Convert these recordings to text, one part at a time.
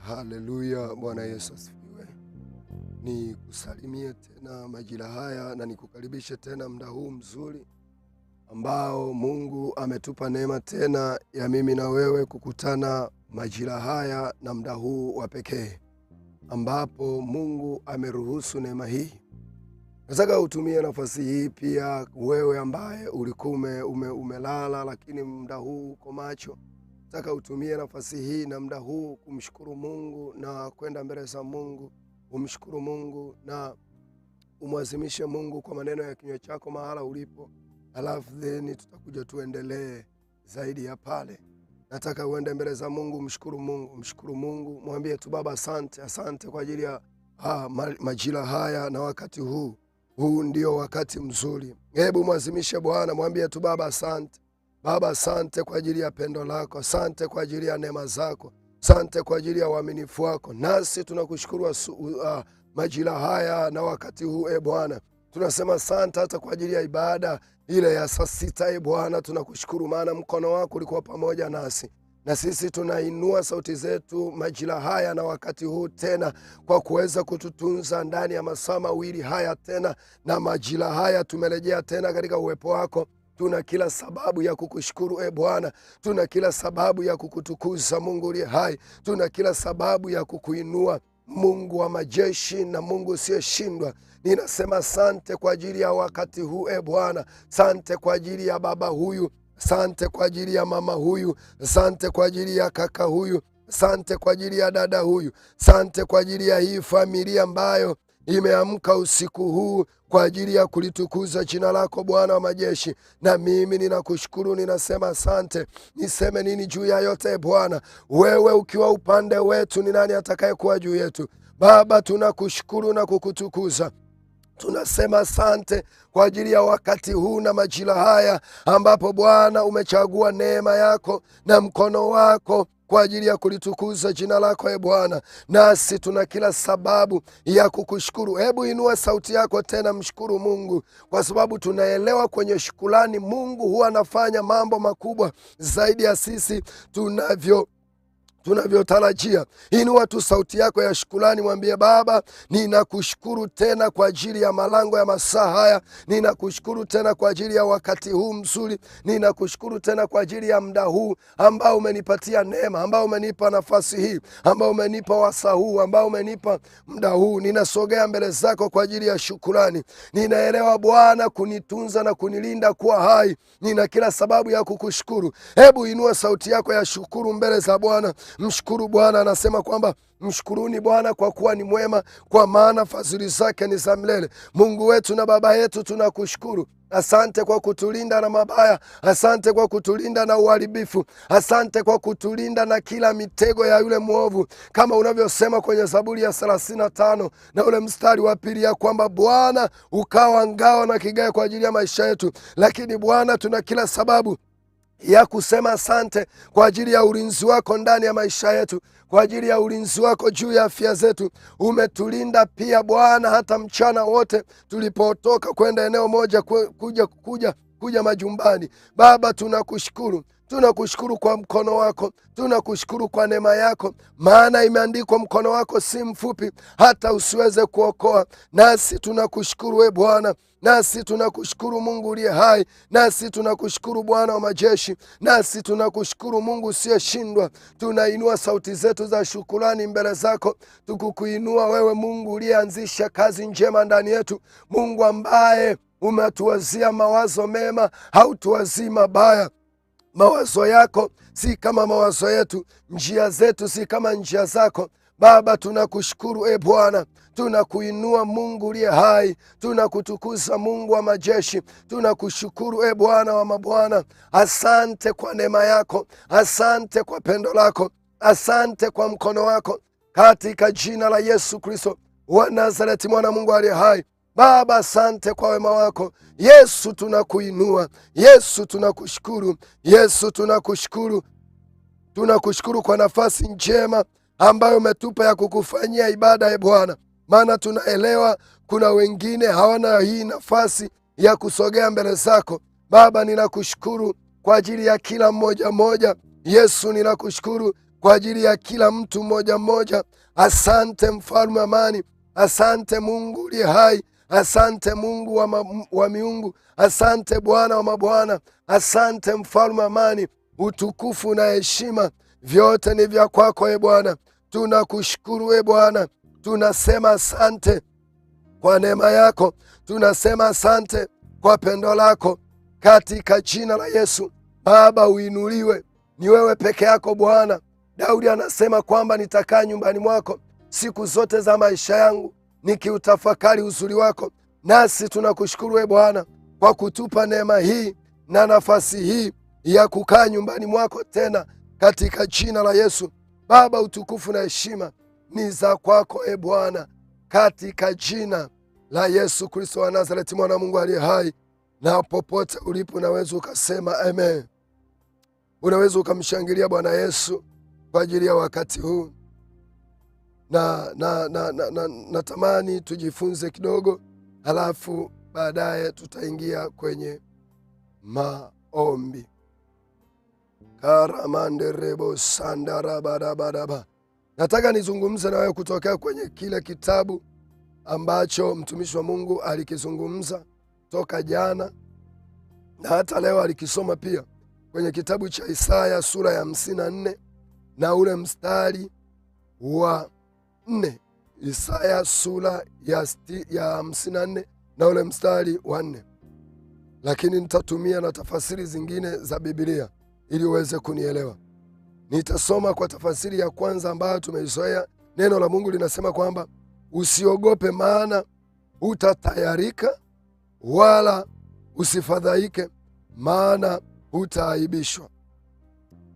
Haleluya, Bwana Yesu asifiwe. Ni kusalimie tena majira haya na nikukaribishe tena muda huu mzuri ambao Mungu ametupa neema tena ya mimi na wewe kukutana majira haya na muda huu wa pekee ambapo Mungu ameruhusu neema hii. Nataka utumie nafasi hii pia wewe ambaye ulikuwa umelala lakini muda huu uko macho. Nataka utumie nafasi hii na muda huu kumshukuru Mungu na kwenda mbele za Mungu, umshukuru Mungu na umwazimishe Mungu kwa maneno ya kinywa chako mahala ulipo. Alafu then tutakuja tuendelee zaidi ya pale. Nataka uende mbele za Mungu, mshukuru Mungu, mwambie tu Baba asante kwa ajili ya majira haya na wakati huu. Huu ndio wakati mzuri. Hebu mwazimishe Bwana, mwambie tu Baba asante. Baba asante kwa ajili ya pendo lako, asante kwa ajili ya neema zako, asante kwa ajili ya uaminifu wako. Nasi tunakushukuru majira haya na wakati huu Bwana. Tunasema asante hata kwa ajili ya ibada ile ya saa 6 Bwana, tunakushukuru maana mkono wako ulikuwa pamoja nasi. Na sisi tunainua sauti zetu majira haya na wakati huu tena kwa kuweza kututunza ndani ya masaa mawili haya tena, na majira haya tumerejea tena katika uwepo wako. Tuna kila sababu ya kukushukuru Bwana, tuna kila sababu ya kukutukuza Mungu uliye hai, tuna kila sababu ya kukuinua Mungu wa majeshi na Mungu usiyeshindwa. Ninasema asante kwa ajili ya wakati huu Bwana, asante kwa ajili ya baba huyu, asante kwa ajili ya mama huyu, asante kwa ajili ya kaka huyu, asante kwa ajili ya dada huyu, asante kwa ajili ya hii familia ambayo imeamka usiku huu kwa ajili ya kulitukuza jina lako Bwana wa majeshi. Na mimi ninakushukuru, ninasema asante. Niseme nini juu ya yote Bwana? Wewe ukiwa upande wetu, ni nani atakayekuwa juu yetu? Baba, tunakushukuru na kukutukuza. Tunasema asante kwa ajili ya wakati huu na majira haya ambapo Bwana umechagua neema yako na mkono wako kwa ajili ya kulitukuza jina lako Bwana. Nasi tuna kila sababu ya kukushukuru. Hebu inua sauti yako tena, mshukuru Mungu, kwa sababu tunaelewa kwenye shukrani Mungu huwa anafanya mambo makubwa zaidi ya sisi tunavyotarajia. Inua tu sauti yako ya shukrani, mwambie Baba, ninakushukuru tena kwa ajili ya malango ya masaa haya, ninakushukuru tena kwa ajili ya wakati huu mzuri, ninakushukuru tena kwa ajili ya muda huu ambao umenipatia neema, ambao umenipa nafasi hii, ambao umenipa wasaa huu, ambao umenipa muda huu. Ninasogea mbele zako kwa ajili ya shukrani. Ninaelewa Bwana kunitunza na kunilinda kuwa hai. Nina kila sababu ya kukushukuru. Hebu inua sauti yako ya shukuru mbele za Bwana. Mshukuru Bwana. Anasema kwamba Mshukuruni Bwana kwa kuwa ni mwema, kwa maana fadhili zake ni za milele. Mungu wetu na Baba yetu, tunakushukuru. Asante kwa kutulinda na mabaya. Asante kwa kutulinda na uharibifu. Asante kwa kutulinda na kila mitego ya yule mwovu, kama unavyosema kwenye Zaburi ya 35 na ule mstari wa 2 ya kwamba Bwana ukawa ngao na kigae kwa ajili ya maisha yetu. Lakini Bwana, tuna kila sababu ya kusema asante kwa ajili ya ulinzi wako ndani ya maisha yetu, kwa ajili ya ulinzi wako juu ya afya zetu. Umetulinda pia Bwana hata mchana wote tulipotoka kwenda eneo moja kuja majumbani. Baba, tunakushukuru. Tunakushukuru kwa mkono wako, tunakushukuru kwa neema yako, maana imeandikwa mkono wako si mfupi hata usiweze kuokoa. Nasi tunakushukuru we Bwana, nasi tunakushukuru Mungu uliye hai, nasi tunakushukuru Bwana wa majeshi, nasi tunakushukuru Mungu usiyeshindwa. Tunainua sauti zetu za shukrani mbele zako, tukukuinua wewe Mungu uliyeanzisha kazi njema ndani yetu, Mungu ambaye umetuwazia mawazo mema, hautuwazii mabaya. Mawazo yako si kama mawazo yetu, njia zetu si kama njia zako. Baba, tunakushukuru Bwana, tunakuinua Mungu uliye hai, tunakutukuza Mungu wa majeshi, tunakushukuru Bwana wa mabwana. Asante kwa neema yako, asante kwa pendo lako, asante kwa mkono wako, katika jina la Yesu Kristo wa Nazareti, mwana Mungu aliye hai. Baba, asante kwa wema wako. Yesu, tunakuinua. Yesu, tunakushukuru. Yesu, tunakushukuru. Tunakushukuru kwa nafasi njema ambayo umetupa ya kukufanyia ibada Bwana, maana tunaelewa kuna wengine hawana hii nafasi ya kusogea mbele zako. Baba, ninakushukuru kwa ajili ya kila mmoja mmoja. Yesu, ninakushukuru kwa ajili ya kila mtu mmoja mmoja. Asante mfalme amani. Asante Mungu uliye hai. Asante Mungu wa miungu. Asante Bwana wa mabwana. Asante mfalme amani. Utukufu na heshima vyote ni vya kwako Bwana. Tunakushukuru Bwana. Tunasema asante kwa neema yako. Tunasema asante kwa pendo lako, katika jina la Yesu. Baba, uinuliwe. Ni wewe peke yako Bwana. Daudi anasema kwamba nitakaa nyumbani mwako siku zote za maisha yangu, nikiutafakari uzuri wako. Nasi tunakushukuru Bwana kwa kutupa neema hii na nafasi hii ya kukaa nyumbani mwako tena, katika jina la Yesu. Baba, utukufu na heshima ni za kwako Bwana, katika jina la Yesu Kristo wa Nazareti, mwana Mungu aliye hai. Na popote ulipo unaweza ukasema amen. Unaweza ukamshangilia Bwana Yesu kwa ajili ya wakati huu. Natamani tujifunze kidogo, halafu baadaye tutaingia kwenye maombi. Karamanderebo sandarabadabadaba. Nataka nizungumze na wewe kutokea kwenye kile kitabu ambacho mtumishi wa Mungu alikizungumza toka jana na hata leo alikisoma pia, kwenye kitabu cha Isaya sura ya 54 na ule mstari wa 4. Isaya sura ya 54 na ule mstari wa 4. Lakini nitatumia na tafasiri zingine za Biblia ili uweze kunielewa. Nitasoma kwa tafasiri ya kwanza ambayo tumeizoea. Neno la Mungu linasema kwamba usiogope, maana hutatayarika, wala usifadhaike, maana hutaaibishwa.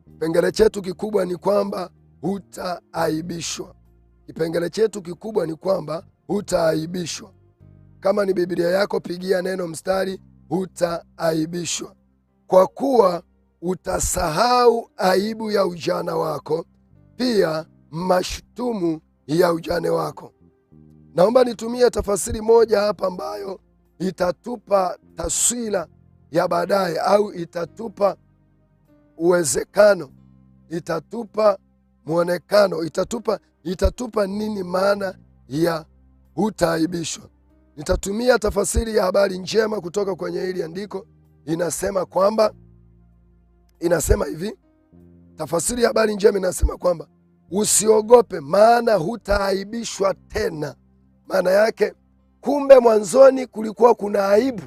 Kipengele chetu kikubwa ni kwamba hutaaibishwa. Kipengele chetu kikubwa ni kwamba hutaaibishwa. Kama ni Biblia yako, pigia neno mstari hutaaibishwa, kwa kuwa utasahau aibu ya ujana wako, pia mashutumu ya ujane wako. Naomba nitumie tafasiri moja hapa ambayo itatupa taswira ya baadaye, au itatupa uwezekano, itatupa muonekano, itatupa nini maana ya hutaaibishwa. Nitatumia tafasiri ya habari njema kutoka kwenye hili andiko. Inasema hivi, tafasiri ya habari njema inasema kwamba usiogope, maana hutaaibishwa tena. Maana yake, kumbe mwanzoni kulikuwa kuna aibu.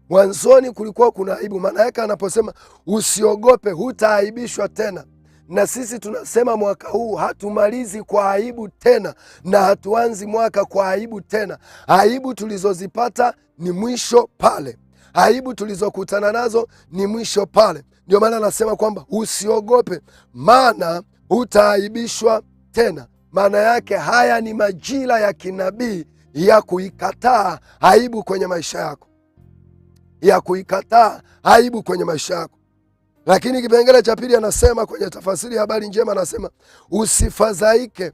Mwanzoni kulikuwa kuna aibu. Maana yake anaposema usiogope, hutaaibishwa tena, na sisi tunasema mwaka huu hatumalizi kwa aibu tena, na hatuanzi mwaka kwa aibu tena. Aibu tulizozipata ni mwisho pale, aibu tulizokutana nazo ni mwisho pale. Ndio maana anasema kwamba usiogope, maana hutaaibishwa tena. Maana yake haya ni majira ya kinabii ya kuikataa aibu kwenye maisha yako, ya kuikataa aibu kwenye maisha yako. Lakini kipengele cha pili anasema kwenye tafasiri ya habari njema, anasema usifadhaike,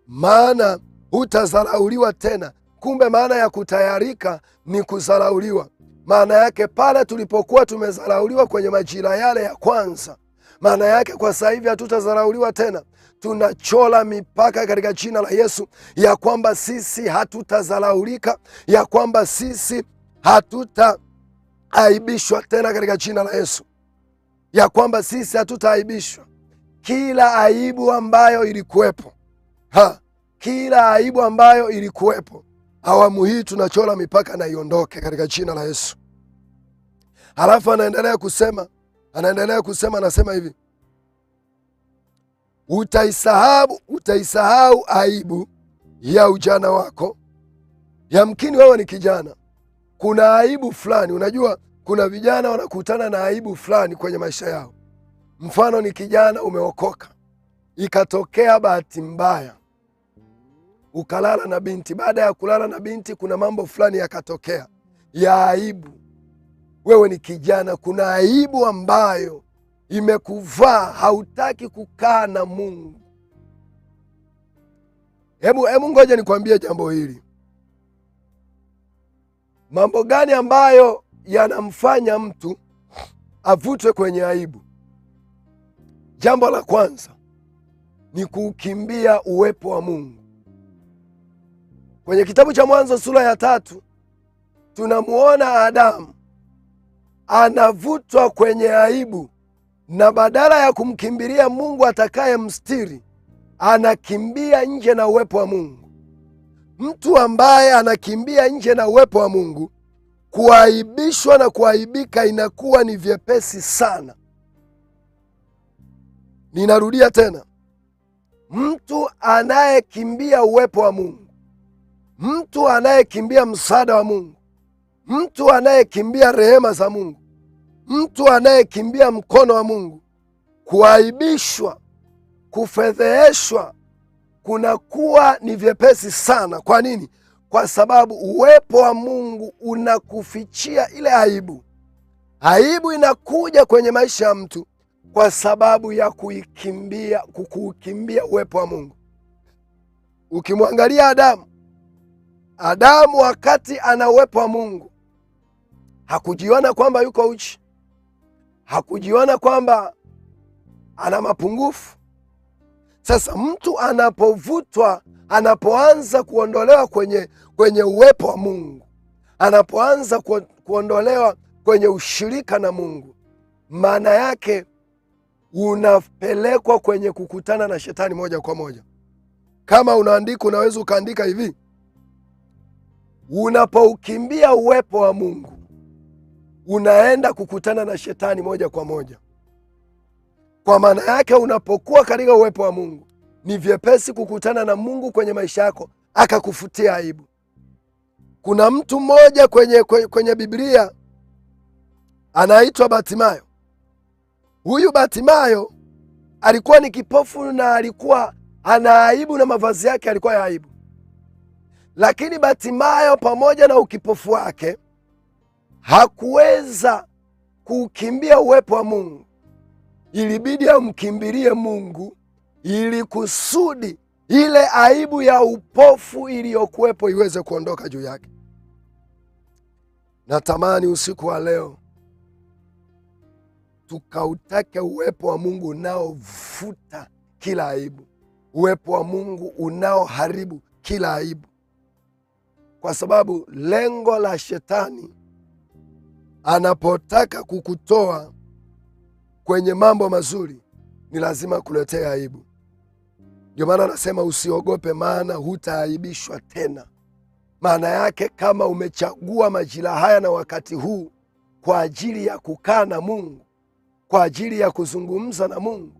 maana hutadharauliwa tena. Kumbe maana ya kutayarika ni kudharauliwa. Maana yake pale tulipokuwa tumedharauliwa kwenye majira yale ya kwanza, maana yake kwa sasa hivi hatutadharauliwa tena. Tunachola mipaka katika jina la Yesu ya kwamba sisi hatutadharaulika, ya kwamba sisi hatutaaibishwa tena katika jina la Yesu, ya kwamba sisi hatutaaibishwa. Kila aibu ambayo ilikuwepo, kila aibu ambayo ilikuwepo, awamu hii tunachola mipaka na iondoke katika jina la Yesu. Halafu anaendelea kusema, anasema hivi, utaisahau aibu ya ujana wako. Yamkini wewe ni kijana, kuna aibu fulani. Unajua kuna vijana wanakutana na aibu fulani kwenye maisha yao. Mfano ni kijana umeokoka, ikatokea bahati mbaya ukalala na binti. Baada ya kulala na binti, kuna mambo fulani yakatokea ya aibu. Wewe ni kijana, kuna aibu ambayo imekuvaa, hautaki kukaa na Mungu. Hebu ngoja nikwambie jambo hili. Mambo gani ambayo yanamfanya mtu avutwe kwenye aibu? Jambo la kwanza ni kukimbia uwepo wa Mungu. Kwenye kitabu cha Mwanzo sura ya 3 tunamuona Adamu anavutwa kwenye aibu, na badala ya kumkimbilia Mungu atakaye mstiri, anakimbia nje na uwepo wa Mungu. Mtu ambaye anakimbia nje na uwepo wa Mungu, kuaibishwa na kuaibika inakuwa ni vyepesi sana. Ninarudia tena, mtu anayekimbia uwepo wa Mungu, mtu anayekimbia msaada wa Mungu, mtu anayekimbia rehema za Mungu, mtu anayekimbia mkono wa Mungu, kuaibishwa, kufedheheshwa kunakuwa ni vyepesi sana. Kwa nini? Kwa sababu uwepo wa Mungu unakufichia ile aibu. Aibu inakuja kwenye maisha ya mtu kwa sababu ya kukimbia uwepo wa Mungu. Ukimwangalia Adamu wakati ana uwepo wa Mungu, hakujiona kwamba yuko uchi, hakujiona kwamba ana mapungufu. Sasa mtu anapovutwa, anapoanza kuondolewa kwenye uwepo wa Mungu, anapoanza kuondolewa kwenye ushirika na Mungu, maana yake unapelekwa kwenye kukutana na shetani moja kwa moja. Kama unaandika, unaweza ukaandika hivi: unapoukimbia uwepo wa Mungu, unaenda kukutana na shetani moja kwa moja. Kwa maana yake unapokuwa katika uwepo wa Mungu, ni vyepesi kukutana na Mungu kwenye maisha yako akakufutia aibu. Kuna mtu mmoja kwenye Biblia anaitwa Batimayo. Huyu Batimayo alikuwa ni kipofu na alikuwa ana aibu na mavazi yake alikuwa ya aibu. Lakini Batimayo pamoja na ukipofu wake hakuweza kukimbia uwepo wa Mungu. Ilibidi amkimbilie Mungu ili kusudi ile aibu ya upofu iliyokuwepo iweze kuondoka juu yake. Natamani usiku wa leo tukautake uwepo wa Mungu unaovuta kila aibu, uwepo wa Mungu unaoharibu kila aibu, kwa sababu lengo la shetani anapotaka kukutoa kwenye mambo mazuri ni lazima kuletea aibu. Ndio maana anasema usiogope, maana hutaaibishwa tena. Maana yake kama umechagua majira haya na wakati huu kwa ajili ya kukaa na Mungu, kwa ajili ya kuzungumza na Mungu,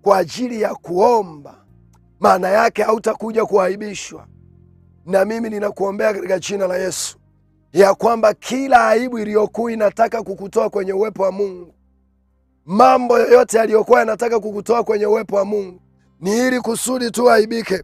kwa ajili ya kuomba, maana yake hautakuja kuaibishwa. Na mimi ninakuombea katika jina la Yesu ya kwamba kila aibu iliyokuwa inataka kukutoa kwenye uwepo wa Mungu, mambo yoyote yaliyokuwa yanataka kukutoa kwenye uwepo wa Mungu ni ili kusudi tu aibike,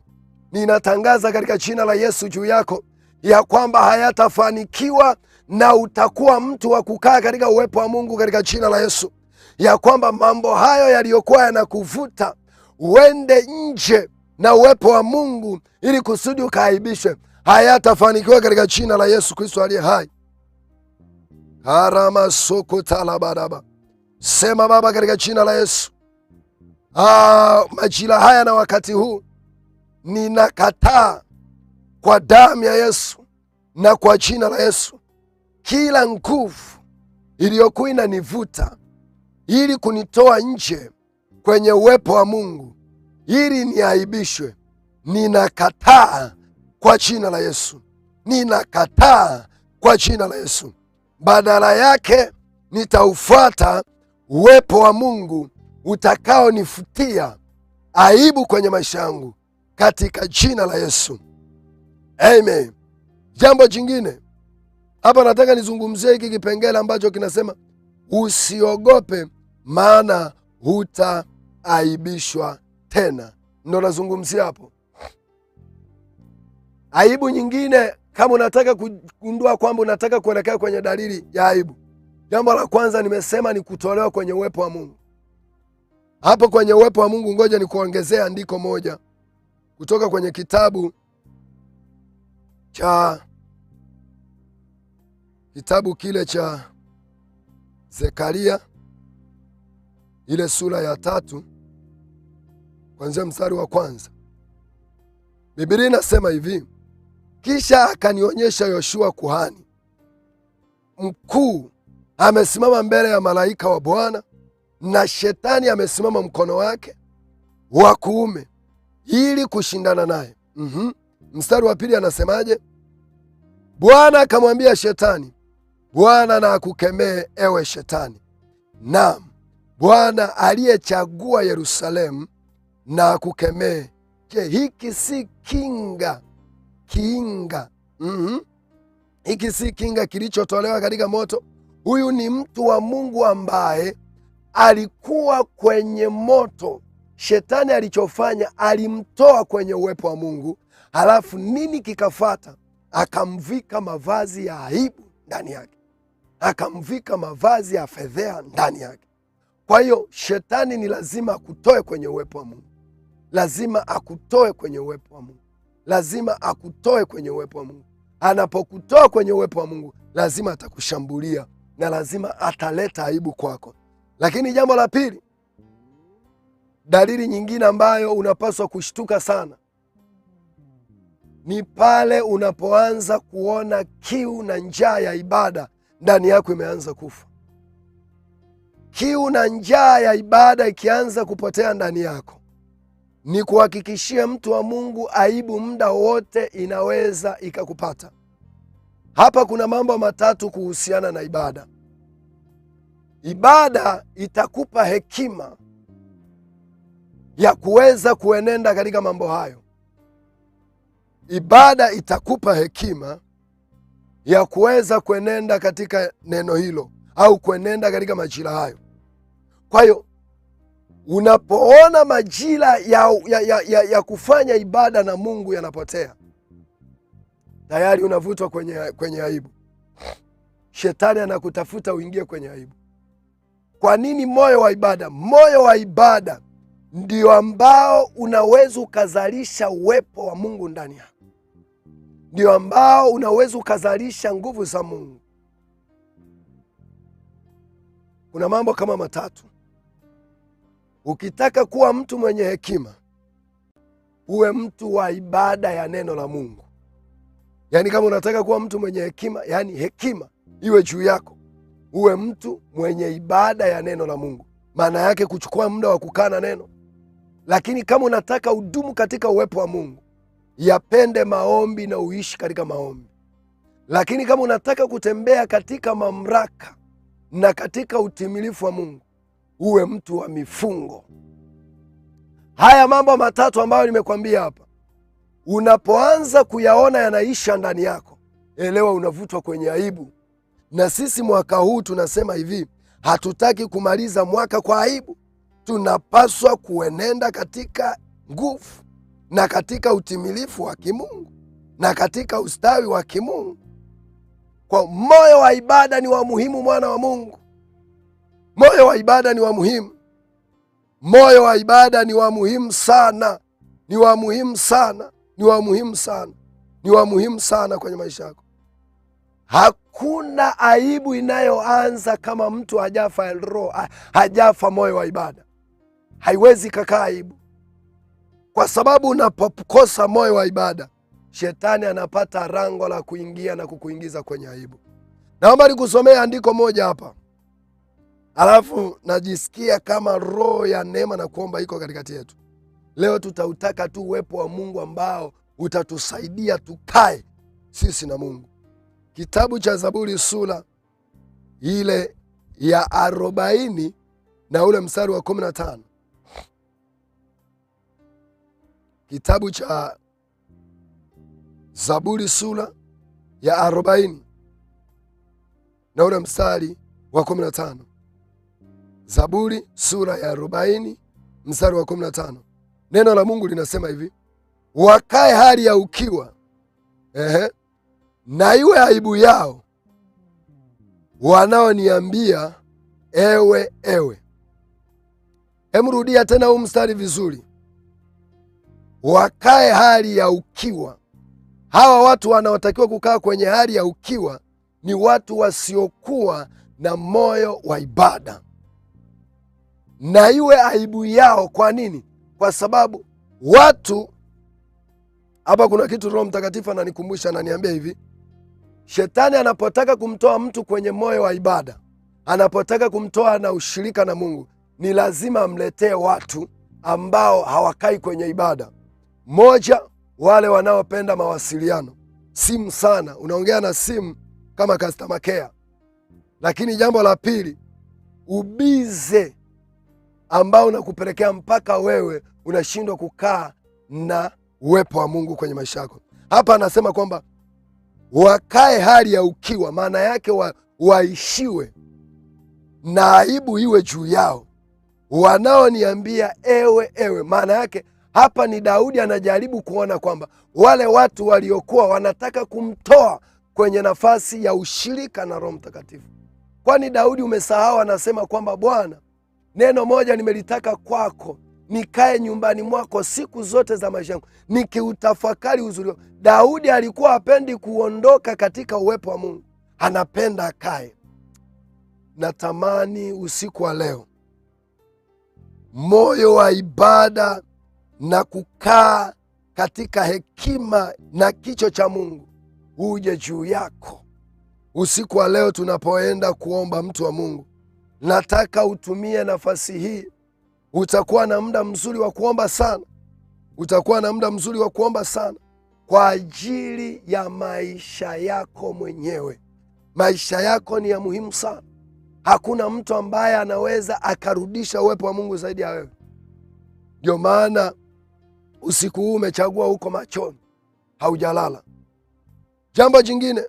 ninatangaza katika jina la Yesu juu yako ya kwamba hayatafanikiwa, na utakuwa mtu wa kukaa katika uwepo wa Mungu katika jina la Yesu. Ya kwamba mambo hayo yaliyokuwa yanakuvuta uende nje na uwepo wa Mungu ili kusudi ukaaibishwe, hayatafanikiwa katika jina la Yesu Kristo aliye hai. Harama soko talabaraba. Sema Baba, katika jina la Yesu, majira haya na wakati huu ninakataa kwa damu ya Yesu na kwa jina la Yesu kila nguvu iliyokuwa inanivuta ili kunitoa nje kwenye uwepo wa Mungu ili niaibishwe. Ninakataa kwa jina la Yesu, ninakataa kwa jina la Yesu. Badala yake nitaufuata uwepo wa Mungu utakaonifutia aibu kwenye maisha yangu katika jina la Yesu. Amen. Jambo jingine hapa nataka nizungumzie hiki kipengele ambacho kinasema usiogope, maana hutaaibishwa tena. Ndo nazungumzia hapo. Aibu nyingine, kama unataka kugundua kwamba unataka kuelekea kwenye dalili ya aibu, jambo la kwanza nimesema ni kutolewa kwenye uwepo wa Mungu. Hapo kwenye uwepo wa Mungu, ngoja nikuongezea andiko moja kutoka kwenye kitabu kile cha Zekaria, ile sura ya 3 kuanzia mstari wa 1. Biblia inasema hivi: kisha akanionyesha Yoshua kuhani mkuu amesimama mbele ya malaika wa Bwana, na Shetani amesimama mkono wake wa kuume ili kushindana naye. Mstari wa 2 anasemaje? Bwana akamwambia Shetani, Bwana na akukemee ewe Shetani, naam, Bwana aliyechagua Yerusalemu na akukemee. Je, hiki si kiinga? Hiki si kinga kilichotolewa katika moto? Huyu ni mtu wa Mungu ambaye alikuwa kwenye moto. Shetani alichofanya, alimtoa kwenye uwepo wa Mungu, halafu nini kikafata? Akamvika mavazi ya aibu ndani yake, akamvika mavazi ya fedhea ndani yake. Kwa hiyo Shetani ni lazima akutoe kwenye uwepo wa Mungu, lazima akutoe kwenye uwepo wa Mungu, lazima akutoe kwenye uwepo wa Mungu. Anapokutoa kwenye uwepo wa Mungu, lazima atakushambulia na lazima ataleta aibu kwako. Lakini jambo la pili, dalili nyingine ambayo unapaswa kushtuka sana ni pale unapoanza kuona kiu na njaa ya ibada ndani yako imeanza kufa. Kiu na njaa ya ibada ikianza kupotea ndani yako, ni kuhakikishie mtu wa Mungu, aibu muda wote inaweza ikakupata. Hapa kuna mambo matatu kuhusiana na ibada. Ibada itakupa hekima ya kuweza kuenenda katika mambo hayo. Ibada itakupa hekima ya kuweza kuenenda katika neno hilo au kuenenda katika majira hayo. Kwa hiyo unapoona majira ya kufanya ibada na Mungu yanapotea, tayari unavutwa kwenye aibu. Shetani anakutafuta uingie kwenye aibu. Kwa nini? Moyo wa ibada ndio ambao unaweza ukazalisha uwepo wa Mungu ndani yako, ndio ambao unaweza ukazalisha nguvu za Mungu. Kuna mambo kama matatu. Ukitaka kuwa mtu mwenye hekima, uwe mtu wa ibada ya neno la Mungu. Yaani kama unataka kuwa mtu mwenye hekima, yaani hekima iwe juu yako, uwe mtu mwenye ibada ya neno la Mungu. Maana yake kuchukua muda wa kukaa na neno. Lakini kama unataka udumu katika uwepo wa Mungu, yapende maombi na uishi katika maombi. Lakini kama unataka kutembea katika mamlaka na katika utimilifu wa Mungu, uwe mtu wa mifungo. Haya mambo matatu ambayo nimekwambia hapa, unapoanza kuyaona yanaisha ndani yako, elewa unavutwa kwenye aibu. Na sisi mwaka huu tunasema hivi, hatutaki kumaliza mwaka kwa aibu. Tunapaswa kuenenda katika nguvu na katika utimilifu wa kimungu na katika ustawi wa kimungu. Kwa moyo wa ibada ni wa muhimu, mwana wa Mungu. Moyo wa ibada ni wa muhimu. Moyo wa ibada ni wa muhimu sana. Ni wa muhimu sana. Ni wa muhimu sana. Ni wa muhimu sana kwenye maisha yako. Hakuna aibu inayoanza kama mtu hajafa roho, hajafa moyo wa ibada. Haiwezi kakaa aibu. Kwa sababu unapokosa moyo wa ibada, shetani anapata rango la kuingia na kukuingiza kwenye aibu. Naomba nikusomea andiko moja hapa. Alafu najisikia kama roho ya neema na kuomba iko katikati yetu. Leo tutautaka tu uwepo wa Mungu ambao utatusaidia tukae sisi na Mungu. Kitabu cha Zaburi sura ile ya 40 na ule mstari wa 15. Kitabu cha Zaburi sura ya 40 na ule mstari wa 15. Zaburi sura ya 40 mstari wa 15. Neno la Mungu linasema hivi: wakae hali ya ukiwa, na iwe aibu yao wanaoniambia ewe, ewe. Rudia tena huu mstari vizuri. Wakae hali ya ukiwa. Hawa watu wanaotakiwa kukaa kwenye hali ya ukiwa ni watu wasiokuwa na moyo wa ibada. Na iwe aibu yao. Kwa nini? Kwa sababu watu hapa, kuna kitu Roho Mtakatifu ananikumbusha, ananiambia hivi: shetani anapotaka kumtoa mtu kwenye moyo wa ibada, anapotaka kumtoa na ushirika na Mungu, ni lazima amletee watu ambao hawakai kwenye ibada. Moja, wale wanaopenda mawasiliano, simu sana, unaongea na simu kama customer care. Lakini jambo la pili, ubize ambao unakupelekea mpaka wewe unashindwa kukaa na uwepo wa Mungu kwenye maisha yako. Hapa anasema kwamba wakae hali ya ukiwa, maana yake waishiwe na aibu iwe juu yao, wanaoniambia ewe, ewe. Maana yake hapa ni Daudi anajaribu kuona kwamba wale watu waliokuwa wanataka kumtoa kwenye nafasi ya ushirika na Roho Mtakatifu. Kwani Daudi umesahau, anasema kwamba Bwana, neno moja nimelitaka kwako, nikae nyumbani mwako siku zote za maisha yangu, nikiutafakari uzuri wako. Daudi alikuwa hapendi kuondoka katika uwepo wa Mungu, anapenda akae. Natamani usiku wa leo moyo wa ibada na kukaa katika hekima na kicho cha Mungu uje juu yako. Usiku wa leo tunapoenda kuomba, mtu wa Mungu, nataka utumie nafasi hii. Utakuwa na muda mzuri wa kuomba sana. Utakuwa na muda mzuri wa kuomba sana kwa ajili ya maisha yako mwenyewe. Maisha yako ni ya muhimu sana. Hakuna mtu ambaye anaweza akarudisha uwepo wa Mungu zaidi ya wewe. Ndio maana usiku huu umechagua huko machoni, haujalala. Jambo jingine,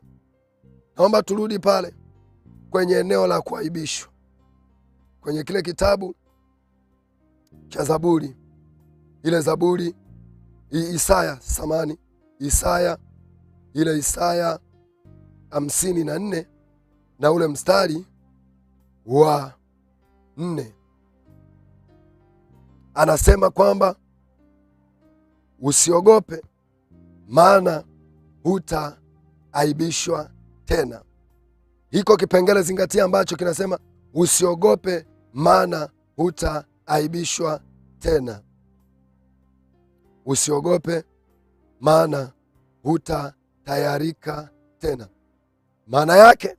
naomba turudi pale kwenye eneo la kuaibishwa, kwenye kile kitabu cha Zaburi, ile Zaburi Isaya 54 na ule mstari wa 4. Anasema kwamba usiogope, maana hutaaibishwa tena. Hiko kipengele zingatia ambacho kinasema usiogope, maana hutaaibishwa tena. Usiogope, maana hutatayarika tena. Maana yake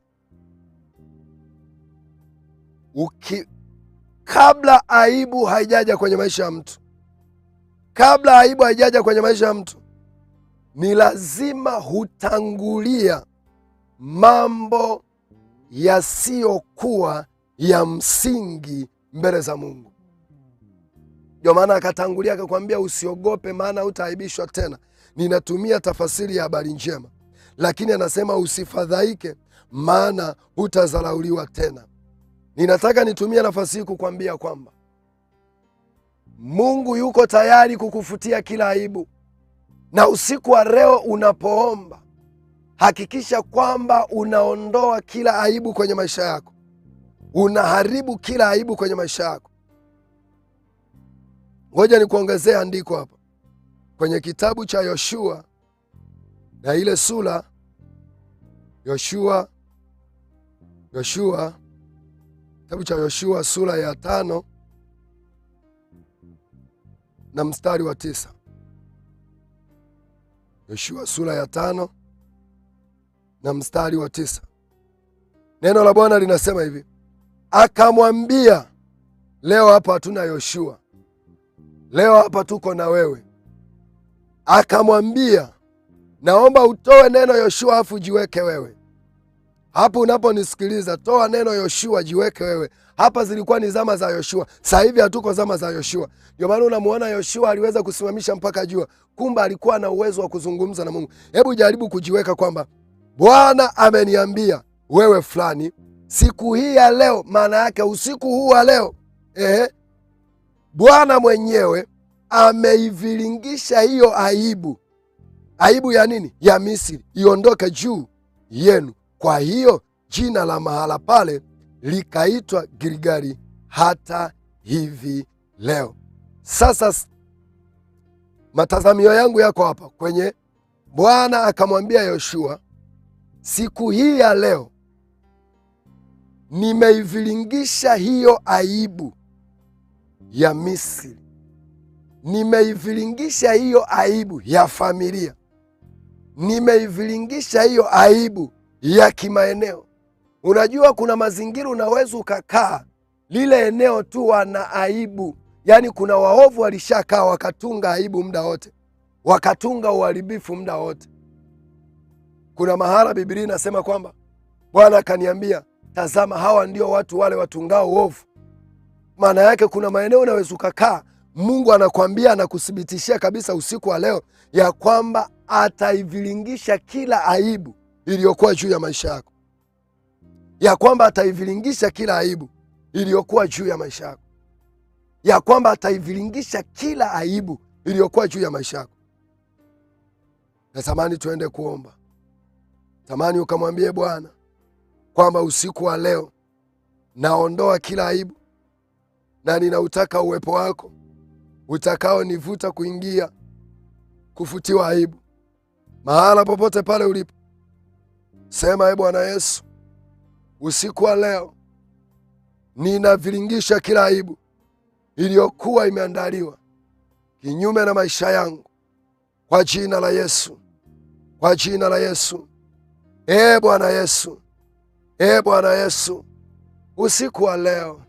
kabla aibu haijaja kwenye maisha ya mtu, ni lazima hutangulia mambo yasiyokuwa ya msingi mbele za Mungu. Ndio maana akatangulia akakwambia usiogope, maana hutaaibishwa tena. Ninatumia tafasiri ya habari njema, lakini anasema usifadhaike, maana hutadharauliwa tena. Ninataka nitumie nafasi hii kukwambia kwamba Mungu yuko tayari kukufutia kila aibu. Na usiku wa leo unapoomba, hakikisha kwamba unaondoa kila aibu kwenye maisha yako, unaharibu kila aibu kwenye maisha yako. Ngoja nikuongezee andiko hapa kwenye kitabu cha Yoshua na ile sura kitabu cha Yoshua sura ya 5 na mstari wa 9. Yoshua sura ya 5 na mstari wa 9. Neno la Bwana linasema hivi, akamwambia, leo hapa hatuna Yoshua, leo hapa tuko na wewe. Akamwambia, naomba utoe neno Yoshua afu jiweke wewe. Hapo unaponisikiliza, toa neno Yoshua, jiweke wewe. Hapa zilikuwa ni zama za Yoshua, sasa hivi hatuko zama za Yoshua. Ndio maana unamuona Yoshua aliweza kusimamisha mpaka jua, kumbe alikuwa na uwezo wa kuzungumza na Mungu. Hebu jaribu kujiweka kwamba Bwana ameniambia wewe fulani siku hii ya leo, maana yake usiku huu wa leo, Bwana mwenyewe ameiviringisha hiyo aibu. Aibu ya nini? Ya Misri iondoke juu yenu. Kwa hiyo jina la mahala pale likaitwa Gilgali hata hivi leo. Sasa matazamio yangu yako hapa kwenye Bwana akamwambia Yoshua, siku hii ya leo nimeiviringisha hiyo aibu ya Misri, nimeiviringisha hiyo aibu ya familia, nimeiviringisha hiyo aibu ya kimaeneo. Unajua kuna mazingira unaweza ukakaa lile eneo tu wana aibu, yaani kuna waovu walishakaa wakatunga aibu muda wote, wakatunga uharibifu muda wote. Kuna mahala Biblia inasema kwamba Bwana akaniambia, tazama hawa ndio watu wale watungao uovu. Maana yake kuna maeneo unaweza ukakaa, Mungu anakuambia, anakuthibitishia kabisa usiku wa leo ya kwamba ataiviringisha kila aibu iliyokuwa juu ya maisha yako, ya kwamba ataiviringisha kila aibu iliyokuwa juu ya maisha yako, ya kwamba ataiviringisha kila aibu iliyokuwa juu ya maisha yako. Natamani tuende kuomba, tamani ukamwambie Bwana kwamba usiku wa leo naondoa kila aibu, na ninautaka uwepo wako utakao nivuta kuingia kufutiwa aibu. Mahala popote pale ulipo, sema, Bwana Yesu, usiku wa leo ninaviringisha kila aibu iliyokuwa imeandaliwa kinyume na maisha yangu, kwa jina la Yesu, kwa jina la Yesu. Bwana Yesu, Bwana Yesu, usiku wa leo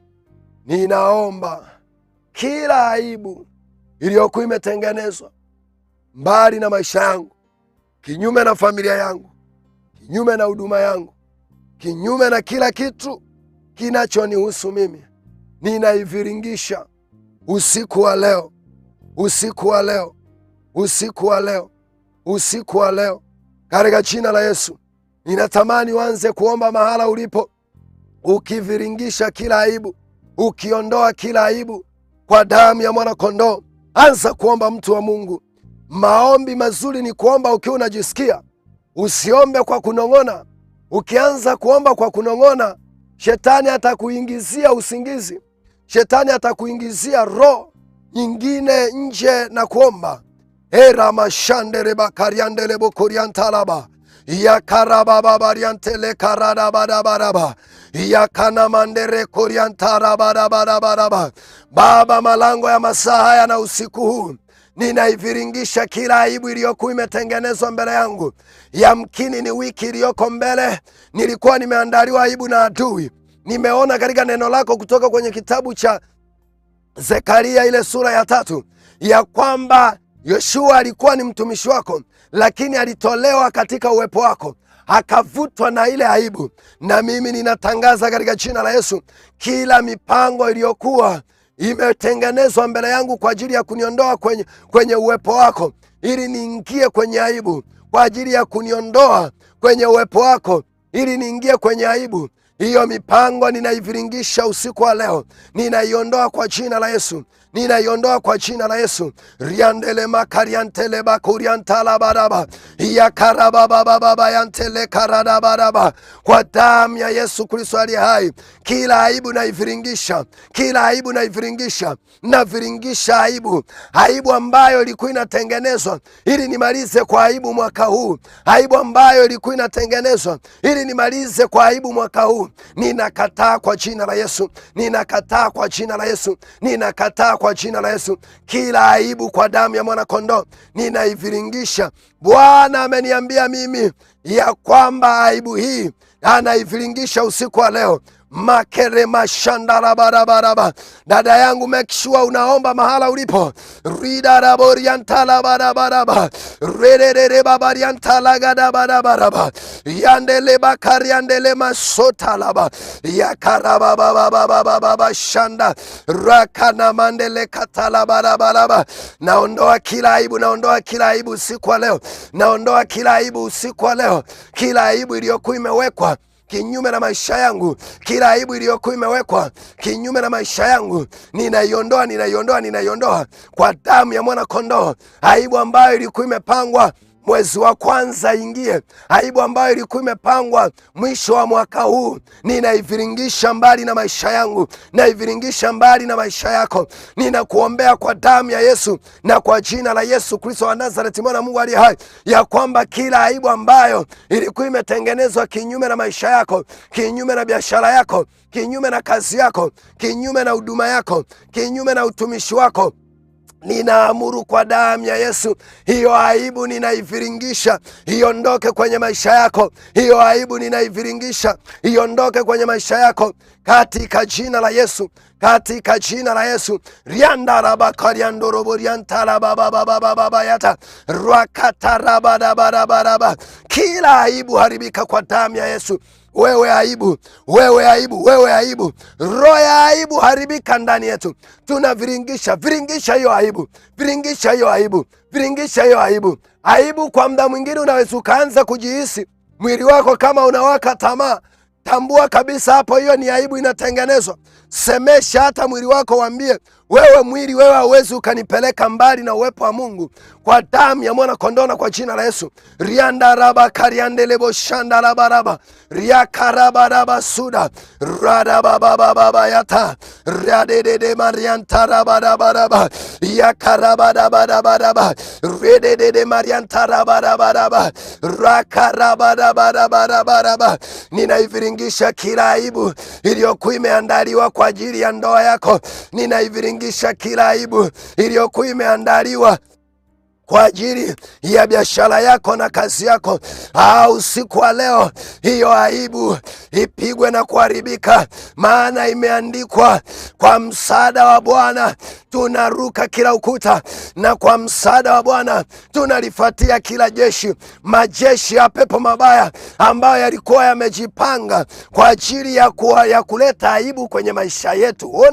ninaomba kila aibu iliyokuwa imetengenezwa mbali na maisha yangu, kinyume na familia yangu, kinyume na huduma yangu, kinyume na kila kitu kinachonihusu mimi, ninaiviringisha usiku wa leo, usiku wa leo, usiku wa leo, usiku wa leo, katika jina la Yesu. Ninatamani uanze kuomba mahala ulipo, ukiviringisha kila aibu, ukiondoa kila aibu kwa damu ya mwana kondoo. Anza kuomba, mtu wa Mungu. Maombi mazuri ni kuomba ukiwa unajisikia, usiombe kwa kunong'ona. Ukianza kuomba kwa kunong'ona, shetani atakuingizia usingizi, shetani atakuingizia roho nyingine nje na kuomba. Eramashandereba kariandelebo koriantalaba yakarabababariantele karadabadabaraba yakanamandere koriantarabadabadabaraba. Baba, malango ya masaa haya na usiku huu ninaiviringisha kila aibu iliyokuwa imetengenezwa mbele yangu. Yamkini ni wiki iliyoko mbele nilikuwa nimeandaliwa aibu na adui. Nimeona katika neno lako kutoka kwenye kitabu cha Zekaria ile sura ya 3 ya kwamba Yoshua alikuwa ni mtumishi wako, lakini alitolewa katika uwepo wako, akavutwa na ile aibu. Na mimi ninatangaza katika jina la Yesu, kila mipango iliyokuwa imetengenezwa mbele yangu kwa ajili ya kuniondoa kwenye uwepo wako, ili niingie kwenye aibu, kwa ajili ya kuniondoa kwenye uwepo wako, ili niingie kwenye aibu. Hiyo mipango ninaiviringisha usiku wa leo, ninaiondoa kwa jina la Yesu, ninaiondoa kwa jina la Yesu. Riandele makariantele bakuriantala baraba ya karababa baba yantele karada baraba, kwa damu ya Yesu Kristo aliye hai, kila aibu naiviringisha, kila aibu naiviringisha, naviringisha aibu ambayo ilikuwa inatengenezwa ili nimalize kwa aibu mwaka huu, aibu ambayo ilikuwa inatengenezwa ili nimalize kwa aibu mwaka huu. Ninakataa kwa jina la Yesu, ninakataa kwa jina la Yesu, ninakataa kwa jina la Yesu. Kila aibu kwa damu ya mwana kondoo ninaiviringisha. Bwana ameniambia mimi ya kwamba aibu hii anaiviringisha usiku wa leo. Makere mashandara barabaraba. Dada yangu, make sure unaomba mahala ulipo. Rida raboriantala barabaraba. Rerere babariantala gada barabaraba. Yandele bakari yandele masotalaba. Yakaraba baba shanda. Rakana mandele katala barabaraba. Naondoa kila aibu, naondoa kila aibu usiku wa leo. Naondoa kila aibu usiku wa leo. Kila aibu iliyokuwa imewekwa kinyume na maisha yangu, kila aibu iliyokuwa imewekwa kinyume na maisha yangu, ninaiondoa, ninaiondoa, ninaiondoa kwa damu ya mwana kondoo. Aibu ambayo ilikuwa imepangwa mwezi wa kwanza ingie, aibu ambayo ilikuwa imepangwa mwisho wa mwaka huu, ninaiviringisha mbali na maisha yangu, naiviringisha mbali na maisha yako. Ninakuombea kwa damu ya Yesu na kwa jina la Yesu Kristo wa Nazareti, mwana Mungu aliye hai, ya kwamba kila aibu ambayo ilikuwa imetengenezwa kinyume na maisha yako, kinyume na biashara yako, kinyume na kazi yako, kinyume na huduma yako, kinyume na utumishi wako, ninaamuru kwa damu ya Yesu, hiyo aibu ninaiviringisha, iondoke kwenye maisha yako. Hiyo aibu ninaiviringisha, iondoke kwenye maisha yako katika jina la Yesu, katika jina la Yesu. Rianda rabakariandorobo riantala baba yata rakatarabarabaraba. Kila aibu haribika kwa damu ya Yesu. Wewe aibu, wewe aibu, wewe aibu, roho ya aibu haribika ndani yetu. Tunaviringisha, viringisha hiyo aibu, viringisha hiyo aibu, viringisha hiyo aibu. Aibu kwa muda mwingine unaweza ukaanza kujihisi mwili wako kama unawaka tamaa. Tambua kabisa hapo, hiyo ni aibu inatengenezwa. Semesha hata mwili wako, waambie wewe mwili, wewe hauwezi ukanipeleka mbali na uwepo wa Mungu, kwa damu ya mwana kondoo na kwa jina la Yesu. Rianda raba kariandelebo shanda raba raba riakaraba raba suda rada baba yata radede marianta raba raba raba yakaraba raba raba raba redede marianta raba raba raba rakaraba raba raba raba. Ninaiviringisha kila aibu iliyokuwa imeandaliwa kwa ajili ya ndoa yako. Ninaiviringisha kila aibu iliyokuwa imeandaliwa kwa ajili ya biashara yako na kazi yako. Usiku wa leo hiyo aibu ipigwe na kuharibika, maana imeandikwa, kwa msaada wa Bwana tunaruka kila ukuta, na kwa msaada wa Bwana tunalifuatia kila jeshi, majeshi ya pepo mabaya ambayo yalikuwa yamejipanga kwa ajili ya kuleta aibu kwenye maisha yetu.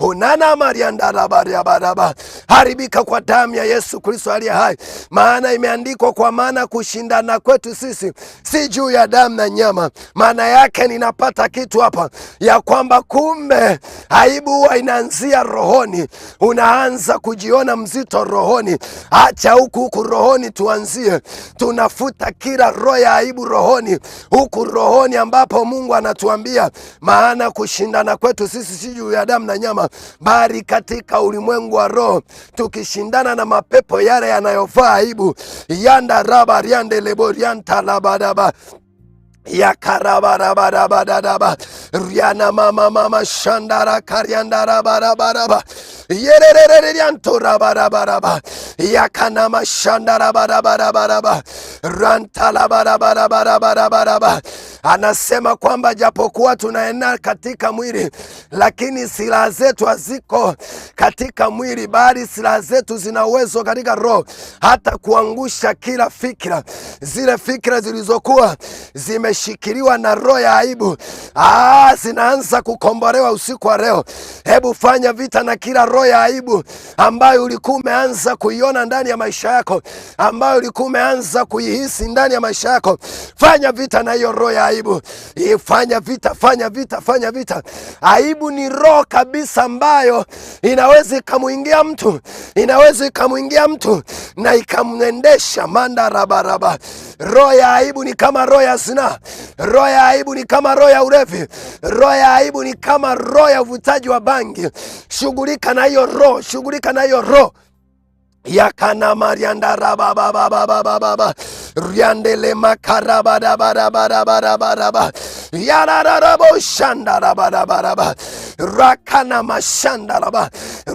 Onana mariandala baraba, haribika kwa damu ya Yesu Kristo aliye hai, maana imeandikwa, kwa maana kushindana kwetu sisi si juu ya damu na nyama. Maana yake ninapata kitu hapa ya kwamba kumbe aibu huwa inaanzia rohoni. Unaanza kujiona mzito rohoni, acha huku rohoni tuanzie. Tunafuta kila roho ya aibu rohoni, huku rohoni ambapo Mungu anatuambia, maana kushindana kwetu sisi si juu ya damu na nyama, bali katika ulimwengu wa roho, tukishindana na mapepo yale yanayofaa aibu. Yanda raba riande lebo rianta labadaba yakarabarabarabadaba riana mama shandara kariandara barabaraba yererere rianto rabarabaraba yakana mashandara barabaraba rantala barabaraba. Anasema kwamba japokuwa tunaenda katika mwili, lakini silaha zetu haziko katika mwili, bali silaha zetu zina uwezo katika roho, hata kuangusha kila fikra, zile fikra zilizokuwa zimeshikiliwa na roho ya aibu, zinaanza kukombolewa usiku wa leo. Hebu fanya vita na kila roho ya aibu ambayo ulikuwa umeanza kuiona ndani ya maisha yako, ambayo ulikuwa umeanza kuihisi ndani ya maisha yako. Fanya vita na hiyo roho ya aibu. Fanya vita, fanya vita, fanya vita. Aibu ni roho kabisa ambayo inaweza ikamuingia mtu, inaweza ikamuingia mtu na ikamwendesha manda rabaraba. Roho ya aibu ni kama roho ya zinaa. Roho ya aibu ni kama roho ya ulevi. Roho ya aibu ni kama roho ya uvutaji wa bangi. Shughulika na hiyo roho, shughulika na hiyo roho. Yakana marianda rababababababa riandele makarabarabarabarabaraba yarararabo shandarabaraba rakana mashandaraba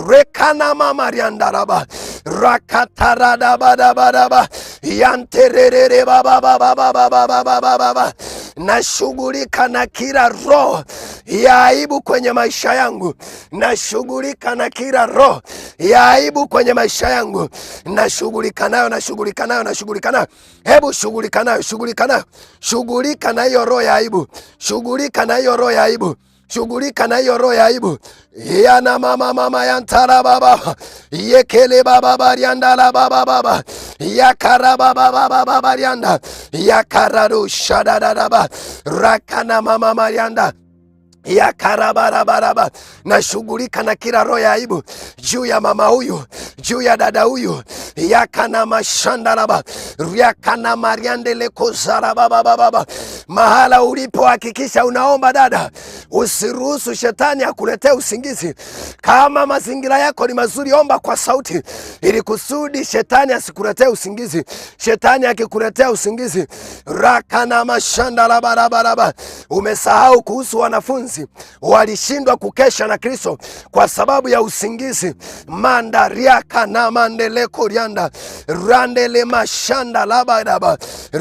rekana mamariandaraba rakataradabaraba yanterere babababababababa. Nashughulika na kila roho ya aibu kwenye maisha yangu. Nashughulika na kila roho ya aibu kwenye maisha yangu. Nashughulika nayo, nashughulika nayo, nashughulika nayo. Hebu shughulika nayo, shughulika nayo. Shughulika na hiyo roho ya aibu. Shughulika na hiyo roho ya aibu. Shughulika na hiyo roho ya aibu. Yana mama yantara baba. Yekele baba barianda la baba baba. Yakara baba baba barianda. Yakararu shadadaba. Rakana mama marianda. Ya karabarabaraba. Nashughulika na kila roho ya aibu juu ya mama huyu, juu ya dada huyu. Ya kana mashandaraba, ya kana mariandele kozarabababa. Mahala ulipo hakikisha unaomba dada. Usiruhusu shetani akuletee usingizi. Kama mazingira yako ni mazuri, omba kwa sauti ili kusudi shetani asikuletee usingizi. Shetani akikuletea usingizi, rakana mashandarabaraba. Umesahau kuhusu wanafunzi walishindwa kukesha na Kristo kwa sababu ya usingizi. Mandariaka na mandele korianda randele mashanda labadaba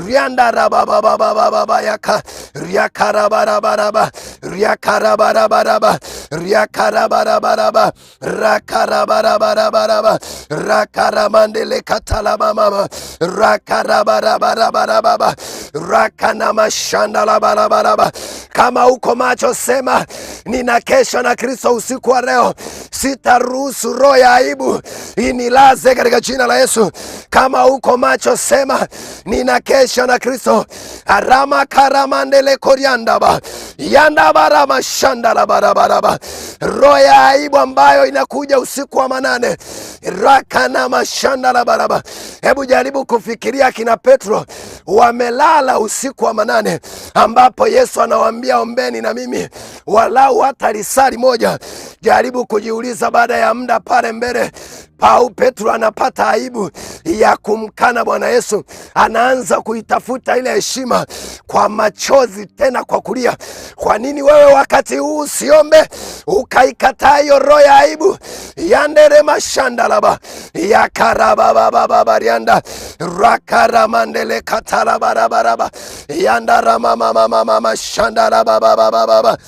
rianda rabababababa yaka riakarabaraba riakarabaraba riakarabaraba rakarabaraba rakaramandele katalaba mama rakarabaraba rakana mashanda labarabaraba. Kama uko macho sema, ninakesha na Kristo usiku wa leo. Sitaruhusu roho ya aibu inilaze katika jina la Yesu. Kama uko macho sema, ninakesha na Kristo. Arama karamandele koriandaba yandabara mashandala barabaraba. Roho ya aibu ambayo inakuja usiku wa manane, rakana mashandala baraba. Hebu jaribu kufikiria kina Petro wamelala usiku wa manane, ambapo Yesu anawaambia ombeni na mimi walau hata risali moja. Jaribu kujiuliza, baada ya muda pale mbele Petro anapata aibu ya kumkana Bwana Yesu. Anaanza kuitafuta ile heshima kwa machozi, tena kwa kulia. Kwa nini wewe wakati huu usiombe ukaikataa hiyo roho ya aibu? Yandere mashandalaba yakarababababarianda rakaramandele katalabarabaraba yandara mama mashandalababababa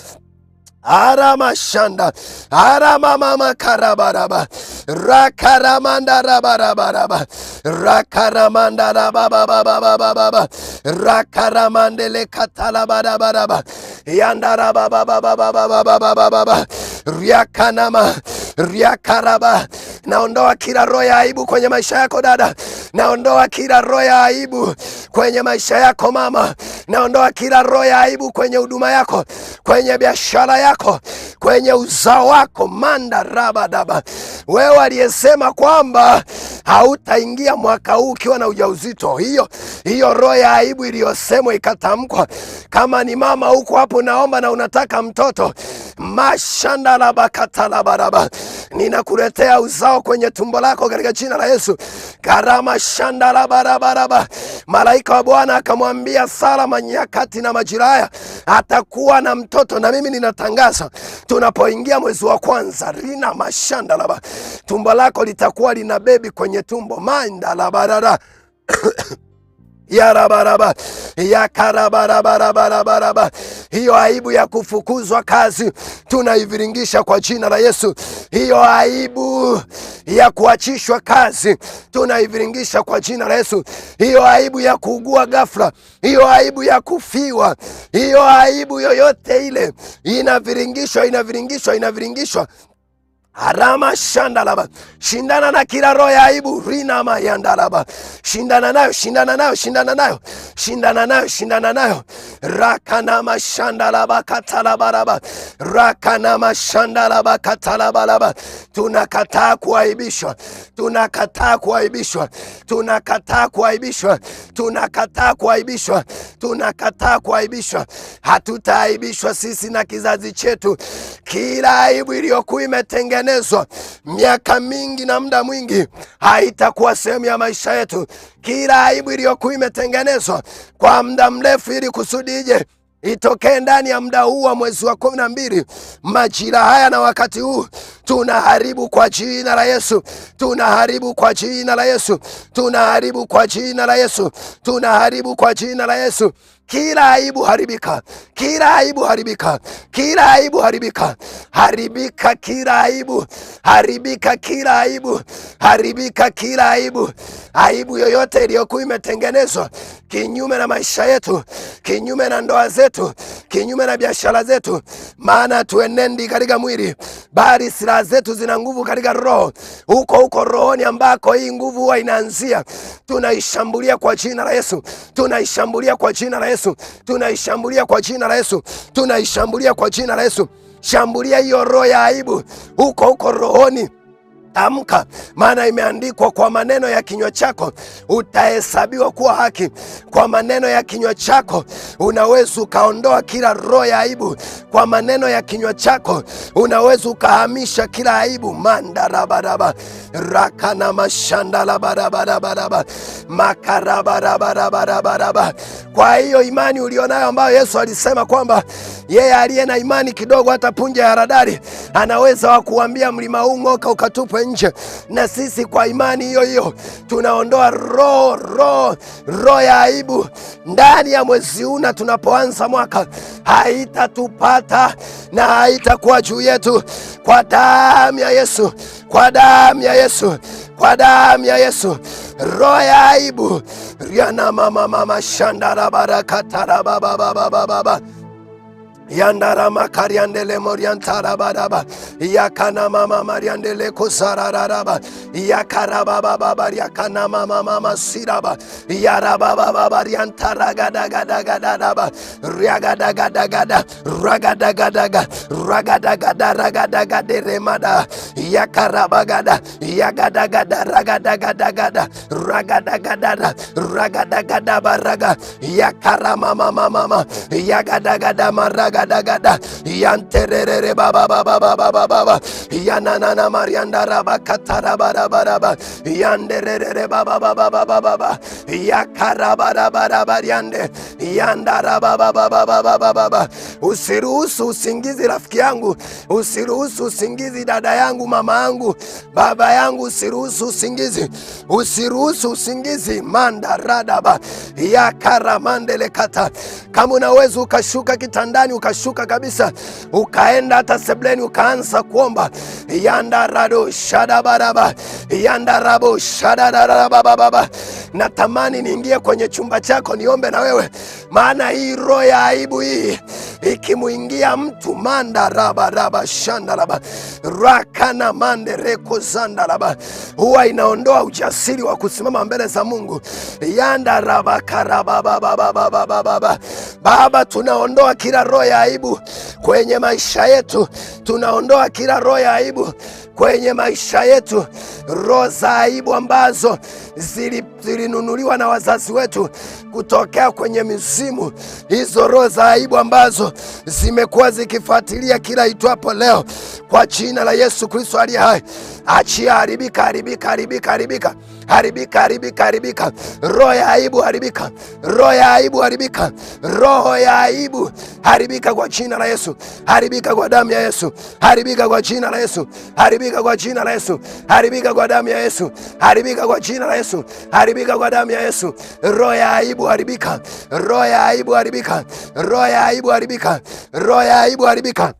arama shanda arama mama karabaraba rakaramanda rabarabaraba rakaramanda rabababababa rakaramandele katalabarabaraba yandara babababababa riakanama riakaraba. Naondoa kila roho ya aibu kwenye maisha yako dada. Naondoa kila roho ya aibu kwenye maisha yako mama. Naondoa kila roho ya aibu kwenye huduma yako, kwenye biashara yako, kwenye uzao wako. Manda rabadaba. Wewe aliyesema kwamba hautaingia mwaka huu ukiwa na ujauzito, hiyo roho ya aibu iliyosemwa ikatamkwa. Kama ni mama huko hapo naomba na unataka mtoto, mashanda la bakatala baraba, ninakuletea uzao kwenye tumbo lako katika jina la Yesu. Karama shanda la barabaraba. Malaika wa Bwana akamwambia Sara manyakati na majiraya atakuwa na mtoto, na mimi ninatangaza tunapoingia mwezi wa kwanza, rina mashanda la tumbo lako litakuwa lina bebi kwenye tumbo. Manda la barara Yarabaraba, yakarabarabaraba. Hiyo aibu ya kufukuzwa kazi tunaiviringisha kwa jina la Yesu. Hiyo aibu ya kuachishwa kazi tunaiviringisha kwa jina la Yesu. Hiyo aibu ya kuugua ghafla, hiyo aibu ya kufiwa, hiyo aibu yoyote ile inaviringishwa. Arama shandalaba. Shindana na kila roho ya aibu. Rina mayandalaba. Shindana nayo. Rakanama shandalaba katalabaraba. Rakanama shandalaba katalabaraba. Tunakataa kuaibishwa. Hatutaaibishwa sisi na kizazi chetu. Kila aibu iliyokuwa imetengenezwa miaka mingi na muda mwingi haitakuwa sehemu ya maisha yetu. Kila aibu iliyokuwa imetengenezwa kwa muda mrefu ili kusudi ije itokee ndani ya muda huu wa mwezi wa 12, majira haya na wakati huu, tunaharibu kwa jina la Yesu. Tunaharibu kwa jina la Yesu. Kila aibu haribika. Haribika kila aibu. Aibu yoyote iliyokuwa imetengenezwa kinyume na maisha yetu, kinyume na ndoa zetu, kinyume na biashara zetu. Maana tuenendi katika mwili, bali silaha zetu zina nguvu katika roho. Huko rohoni ambako hii nguvu huwa inaanzia, tunaishambulia kwa jina la Yesu. Shambulia hiyo roho ya aibu huko rohoni. Amka, maana imeandikwa, kwa maneno ya kinywa chako utahesabiwa kuwa haki. Kwa maneno ya kinywa chako unaweza ukaondoa kila roho ya aibu. Kwa maneno ya kinywa chako unaweza ukahamisha kila aibu. Mandarabaraba, rakana mashandala barabaraba, makarabarabaraba. Kwa hiyo imani ulionayo ambayo Yesu alisema kwamba yeye aliye na imani kidogo hata punje ya haradali anaweza wakuambia mlima huu ng'oka ukatupe nje. Na sisi kwa imani hiyo tunaondoa roho ya aibu ndani ya mwezi huu, na tunapoanza mwaka haitatupata na haitakuwa juu yetu, kwa damu ya Yesu. Roho ya aibu riana mama shandara barakatara baba yandara makariandele moriantara baraba yakana mama mariandele kusararaba yakaraba baba yakana mama siraba yaraba baba riantara gada ragada remada yakaraba gada ragada baraga yakarama mama yagada maraga gada yanterere baba yanana marianda raba katara baraba yanderere baba yakaraba yande yandara baba. Usiruhusu usingizi rafiki yangu, usiruhusu usingizi dada yangu, mama yangu, baba yangu, usiruhusu usingizi mandaradaba yakaramandele kata. Kama unaweza ukashuka kitandani, ukashuka kabisa, ukaenda hata sebleni, ukaanza kuomba yandarado shadabaraba yandarabo shadadarababa. Natamani niingie kwenye chumba chako niombe na wewe, maana hii roho ya aibu hii ikimuingia mtu mandaraba shandalaba rakana mandereko zandalaba, huwa inaondoa ujasiri wa kusimama mbele za Mungu. Yandaraba karababa. Baba, tunaondoa kila roho ya aibu kwenye maisha yetu, tunaondoa kila roho ya aibu kwenye maisha yetu, roho za aibu ambazo zilinunuliwa na wazazi wetu kutokea kwenye mizimu, hizo roho za aibu ambazo zimekuwa zikifuatilia kila itwapo leo, kwa jina la Yesu Kristo aliye hai, achia, haribika, haribika, haribika, haribika, haribika, haribika, haribika. Roho ya aibu haribika, roho ya aibu haribika, roho ya aibu haribika kwa jina la Yesu, haribika kwa damu ya Yesu, haribika kwa jina la Yesu, haribika kwa jina la Yesu, haribika kwa damu ya Yesu, haribika kwa jina la Yesu, haribika kwa damu ya Yesu. Roho ya aibu haribika, roho ya aibu haribika, roho ya aibu haribika, roho ya aibu haribika.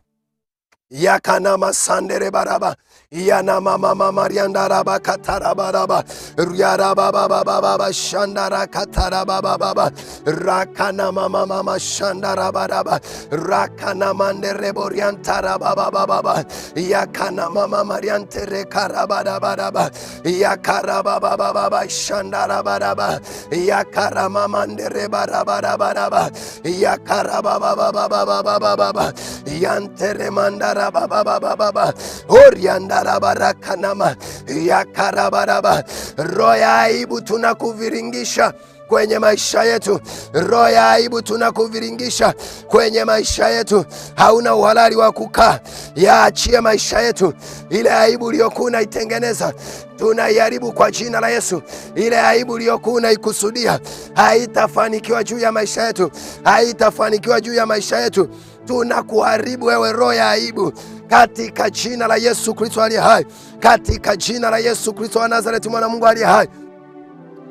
Yakana masandere baraba, yana mama marianda raba kataraba raba, riaraba baba baba shandara kataraba baba, rakana mama shandara baraba, rakana mandere borianta raba baba baba, yakana mama mariante rekaraba raba, yakaraba baba baba shandara baraba, yakarama mandere baraba raba, yakaraba baba baba baba, yantere mandara baba oriandara barakanama yakarabaraba. Roho ya aibu tunakuviringisha kwenye maisha yetu, roho ya aibu tunakuviringisha kwenye maisha yetu. Hauna uhalali wa kukaa, yaachie maisha yetu. Ile aibu uliyokuwa unaitengeneza tunaiharibu kwa jina la Yesu. Ile aibu uliyokuwa unaikusudia haitafanikiwa juu ya maisha yetu, haitafanikiwa juu ya maisha yetu. Tunakuharibu wewe roho ya aibu katika jina la Yesu Kristo aliye hai, katika jina la Yesu Kristo wa Nazareti, mwana Mungu aliye hai.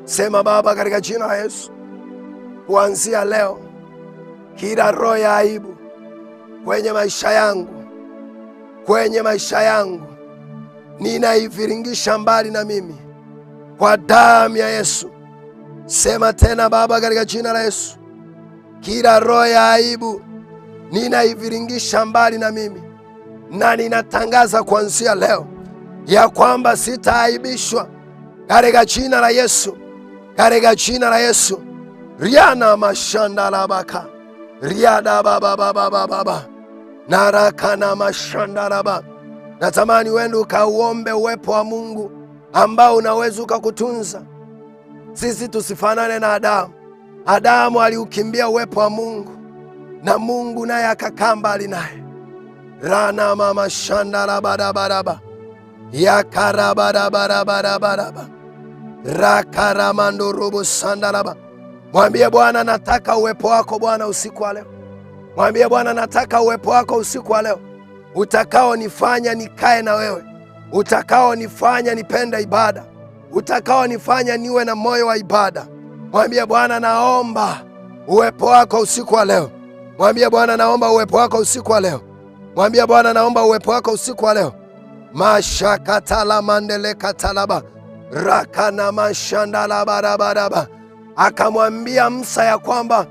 Sema Baba, katika jina la Yesu, kuanzia leo kila roho ya aibu kwenye maisha yangu, kwenye maisha yangu ninaiviringisha mbali na mimi kwa damu ya Yesu. Sema tena Baba, katika jina la Yesu, kila roho ya aibu ninaiviringisha mbali na mimi, na ninatangaza kuanzia leo ya kwamba sitaaibishwa katika jina la Yesu, katika jina la Yesu. Riana mashanda labaka, riada baba baba baba, narakana mashanda laba. Natamani uende ukauombe uwepo wa Mungu ambao unaweza ukakutunza. Sisi tusifanane na Adamu. Adamu aliukimbia uwepo wa Mungu, na Mungu naye akakaa mbali naye. Rana mama shanda la barabaraba, yakarabarabarabarabaraba, rakaramando robo sandalaba. Mwambie Bwana, nataka uwepo wako Bwana usiku wa leo. Mwambie Bwana, nataka uwepo wako usiku wa leo, utakao nifanya nikae na wewe, utakao nifanya nipende ibada, utakao nifanya niwe na moyo wa ibada. Mwambie Bwana, naomba uwepo wako usiku wa leo. Mwambie Bwana, naomba uwepo wako usiku wa leo. Mwambie Bwana, naomba uwepo wako usiku wa leo. Mashakatala mandele katalaba, rakana mashandala barabaraba. Akamwambia Musa ya kwamba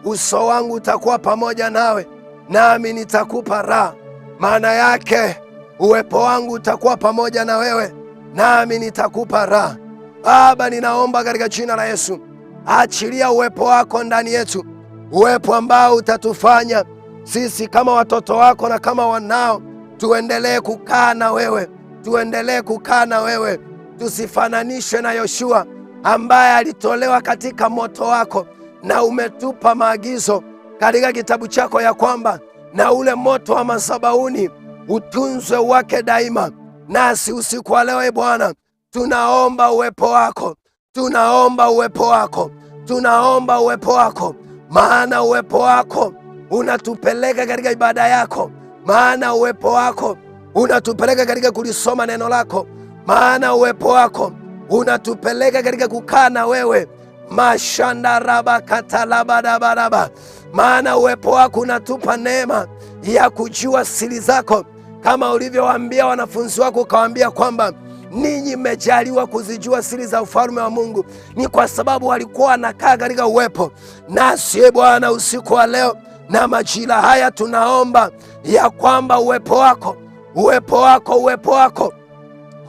uso wangu utakuwa pamoja nawe, nami nitakupa raha. Maana yake uwepo wangu utakuwa pamoja na wewe, nami nitakupa raha. Baba, ninaomba katika jina la Yesu, achilia uwepo wako ndani yetu, uwepo ambao utatufanya sisi kama watoto wako na kama wanao tuendelee kukaa na wewe, tuendelee kukaa na wewe. Tusifananishe na Yoshua ambaye alitolewa katika moto wako, na umetupa maagizo katika kitabu chako ya kwamba na ule moto wa madhabahuni utunzwe wake daima. Nasi usiku wa leo Bwana, tunaomba uwepo wako, tunaomba uwepo wako, tunaomba uwepo wako, maana uwepo wako unatupeleka katika ibada yako, maana uwepo wako unatupeleka katika kulisoma neno lako, maana uwepo wako unatupeleka katika kukaa na wewe. Mashandaraba katalabarabaraba, maana uwepo wako unatupa neema ya kujua siri zako, kama ulivyowaambia wanafunzi wako, ukawaambia kwamba ninyi mmejaliwa kuzijua siri za ufalme wa Mungu. Ni kwa sababu walikuwa wanakaa katika uwepo. Nasi Bwana, usiku wa leo na majira haya tunaomba ya kwamba uwepo wako, uwepo wako, uwepo wako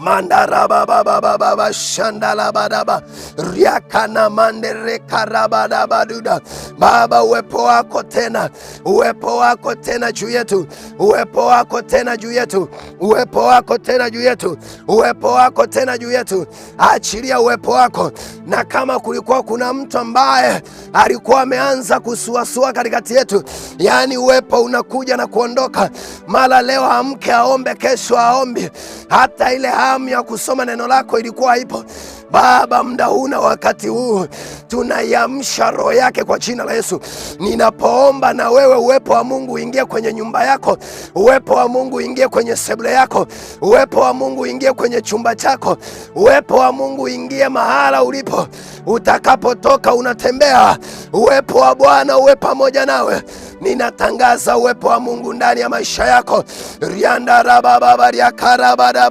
Mandaraba baba baba shandala badaba riakana mandere karabada baduda. Baba, uwepo wako tena, uwepo wako tena juu yetu, uwepo wako tena juu yetu, uwepo wako tena juu yetu, uwepo wako tena juu yetu. Achilia uwepo wako. Na kama kulikuwa kuna mtu ambaye alikuwa ameanza kusuasua katikati yetu, yaani uwepo unakuja na kuondoka, mara leo amke aombe, kesho aombe, hata ile hamu ya kusoma neno lako ilikuwa haipo. Baba, muda huu na wakati huu tunaiamsha roho yake kwa jina la Yesu. Ninapoomba na wewe, uwepo wa Mungu uingie kwenye nyumba yako, uwepo wa Mungu uingie kwenye sebule yako, uwepo wa Mungu uingie kwenye chumba chako, uwepo wa Mungu uingie mahala ulipo. Utakapotoka unatembea, uwepo wa Bwana uwe pamoja nawe. Ninatangaza uwepo wa Mungu ndani ya maisha yako. Rianda rababa ya karabada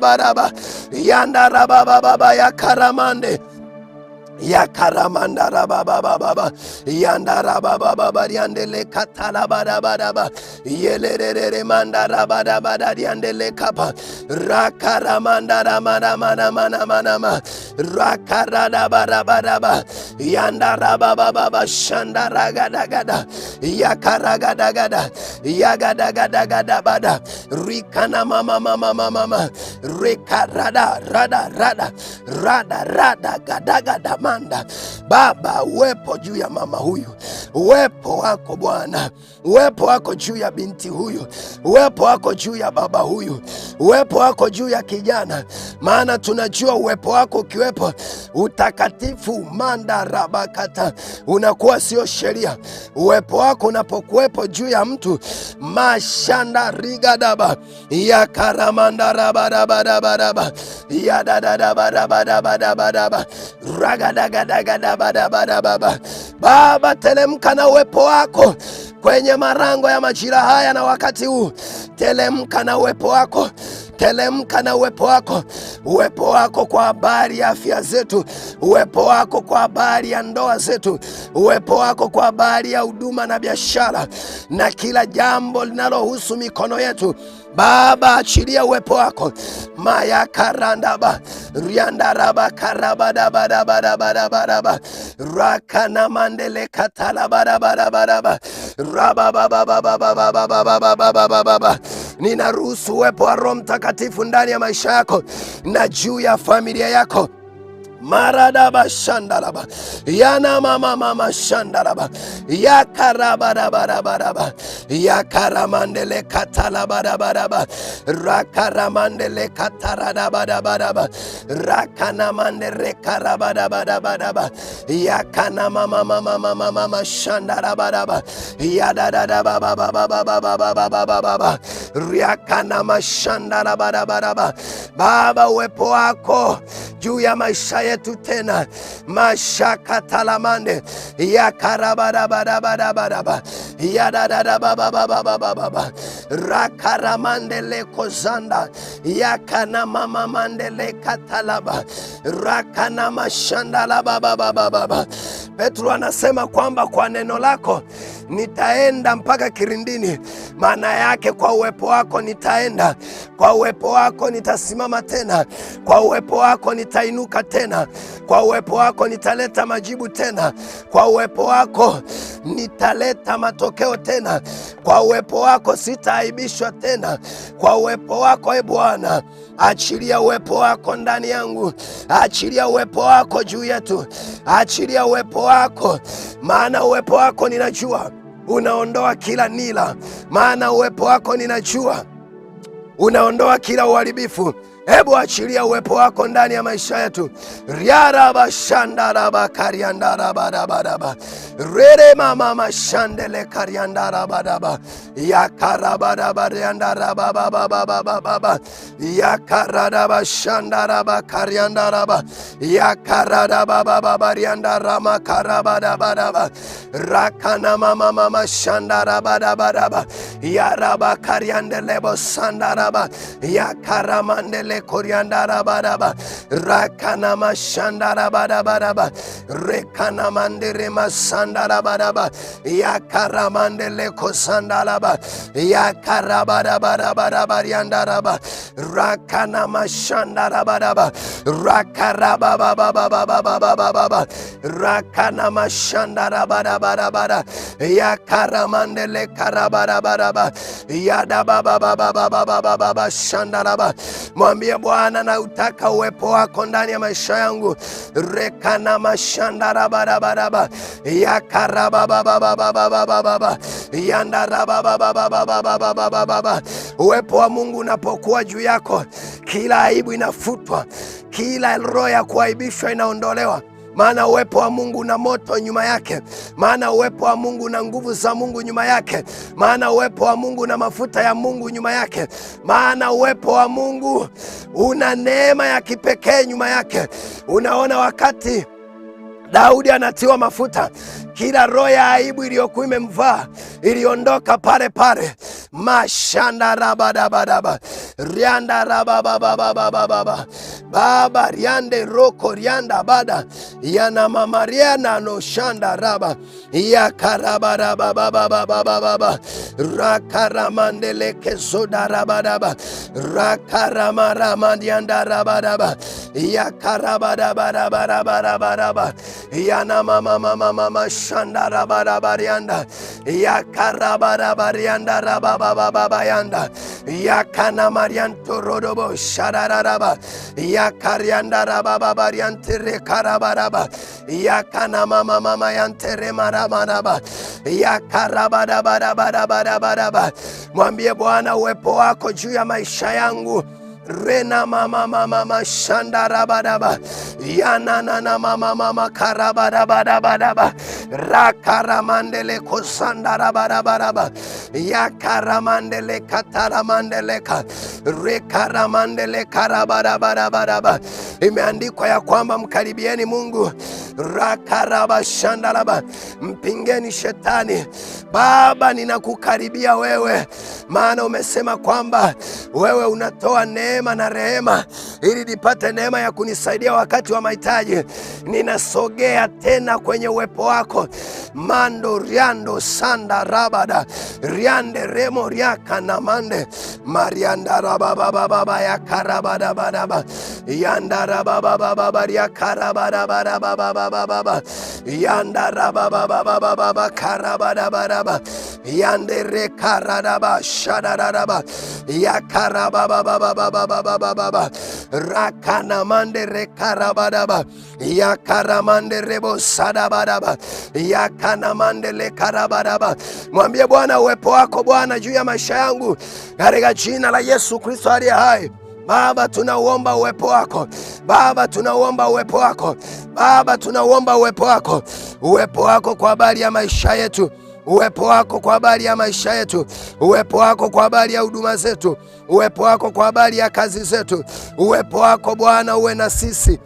yanda rababa ya karamande yakaramanda rababa yanda rababa yandele katala badaba yelelele manda rabada yandele kapa rakaramanda ramana rakarada badaba yanda rababa shanda ragada yakaragada yagadagada bada rikana mama rikarada rada gada manda. Baba, uwepo juu ya mama huyu, uwepo wako Bwana, uwepo wako juu ya binti huyu, uwepo wako juu ya baba huyu, uwepo wako juu ya kijana, maana tunajua uwepo wako ukiwepo, utakatifu manda rabakata unakuwa sio sheria. Uwepo wako unapokuwepo juu ya mtu, mashanda rigadaba ya karamanda rabadabadabadaba ya dadadabadabadabadaba ragadagadagadabadabadaba. Baba, telemka na uwepo wako kwenye marango ya majira haya na wakati huu. Telemka na uwepo wako, telemka na uwepo wako, uwepo wako kwa habari ya afya zetu, uwepo wako kwa habari ya ndoa zetu, uwepo wako kwa habari ya huduma na biashara na kila jambo linalohusu mikono yetu. Baba, achilia uwepo wako. Maya karandaba riandaraba karabadabadabadabadaba rakana mandele katalabadabadabadaba rabababababababababababa. Ninaruhusu uwepo wa Roho Mtakatifu ndani ya maisha yako na juu ya familia yako. Maradaba shandalaba yana mama shandalaba yakarabadabadabadaba yakaramandele katalabadabadaba rakaramandele kataradabadabadaba rakanamandele karabadabadabadaba yakana mama shandalabadaba yadadadababababababababa yakana mashandalabadabadaba. Baba, uwepo wako juu ya maisha yetu tena, mashaka talamande ya karabadabadabadaba ya dadadabababababa rakaramande leko zanda ya kana mama mandele katalaba rakana mashandala bababababa. Petro anasema kwamba kwa neno lako nitaenda mpaka kirindini. Maana yake kwa uwepo wako nitaenda, kwa uwepo wako nitasimama tena, kwa uwepo wako nitainuka tena, kwa uwepo wako nitaleta majibu tena, kwa uwepo wako nitaleta matokeo tena, kwa uwepo wako sitaaibishwa tena, kwa uwepo wako. Bwana, achilia uwepo wako ndani yangu, achilia uwepo wako juu yetu, achilia uwepo wako, maana uwepo wako ninajua unaondoa kila nila, maana uwepo wako ninajua unaondoa kila uharibifu. Hebu achilia uwepo wako ndani ya maisha yetu. Riaraba shandaraba kariandarabadabadaba rere mama mashandele kariandarabadaba yakarabadabariandarabababababa yakaradaba shandaraba kariandaraba yakaradabababariandarama karabadabadaba rakana mama shandarabadabadaba yaraba kariandelebo sandaraba yakaramandele mandele koriandara baraba rakana mashandara baraba rekana mandere masandara baraba yakara mandele kosandala ba yakarabara baraba bariandara ba rakana mashandara baraba rakaraba baba rakana mashandara baraba yakaramandele karabara baraba yada baba shandaraba. Mwambie Bwana, na utaka uwepo wako ndani ya maisha yangu. Rekana mashandara baraba yakaraba baba yandaraba baba. Uwepo wa Mungu unapokuwa juu yako, kila aibu inafutwa, kila roho ya kuaibishwa inaondolewa. Maana uwepo wa Mungu una moto nyuma yake. Maana uwepo wa Mungu una nguvu za Mungu nyuma yake. Maana uwepo wa Mungu una mafuta ya Mungu nyuma yake. Maana uwepo wa Mungu una neema ya kipekee nyuma yake. Unaona, wakati Daudi anatiwa mafuta, kila roho ya aibu iliyokuwa imemvaa iliondoka pale pale. Mashanda rabadabadaba rianda rabababababa baba riande roko rianda bada yana mamariana no shanda raba yakarabababababa rakaramandele kesoda rabadaba rakaramaramandianda rabadaba yakarabadabarabaraba yana mama shanda rabarabarianda yakarabarabaranda rabababayanda yakana marianto rodobo shararaba yakarianda rababariantere karabaraba yakana mama yantere maramaraba yakarabarabaraba. Mwambie Bwana, uwepo wako juu ya maisha yangu. Rena mama shanda rabadaba yana na mama karabadabadaba rakaramandele kosanda rabadabadaba yakaramandele kataramandeleka rekaramandele karabadabadaba. Imeandikwa ya kwamba mkaribieni Mungu, rakarabashandalaba, mpingeni shetani. Baba, ninakukaribia wewe, maana umesema kwamba wewe unatoa neema na rehema ili nipate neema ya kunisaidia wakati wa mahitaji. Ninasogea tena kwenye uwepo wako. Mando riando sanda rabada riande remo riaka na mande marianda rabababa ya karabadabadaba yanda rabababa ya karabadabadababa yanda rabababa karabadabadaba yande rekarababa shadaraba ya karabababa rakana mande rekarabadaba ya karamande rebo sadabadaba ya kana mande le karabadaba. Mwambie Bwana, uwepo wako Bwana juu ya maisha yangu katika jina la Yesu Kristo aliye hai. Baba, tunauomba uwepo wako. Baba, tunauomba uwepo wako. Baba, tunauomba uwepo wako. Uwepo wako kwa habari ya maisha yetu. Uwepo wako kwa habari ya maisha yetu. Uwepo wako kwa habari ya huduma zetu. Uwepo wako kwa habari ya kazi zetu. Uwepo wako Bwana uwe na sisi.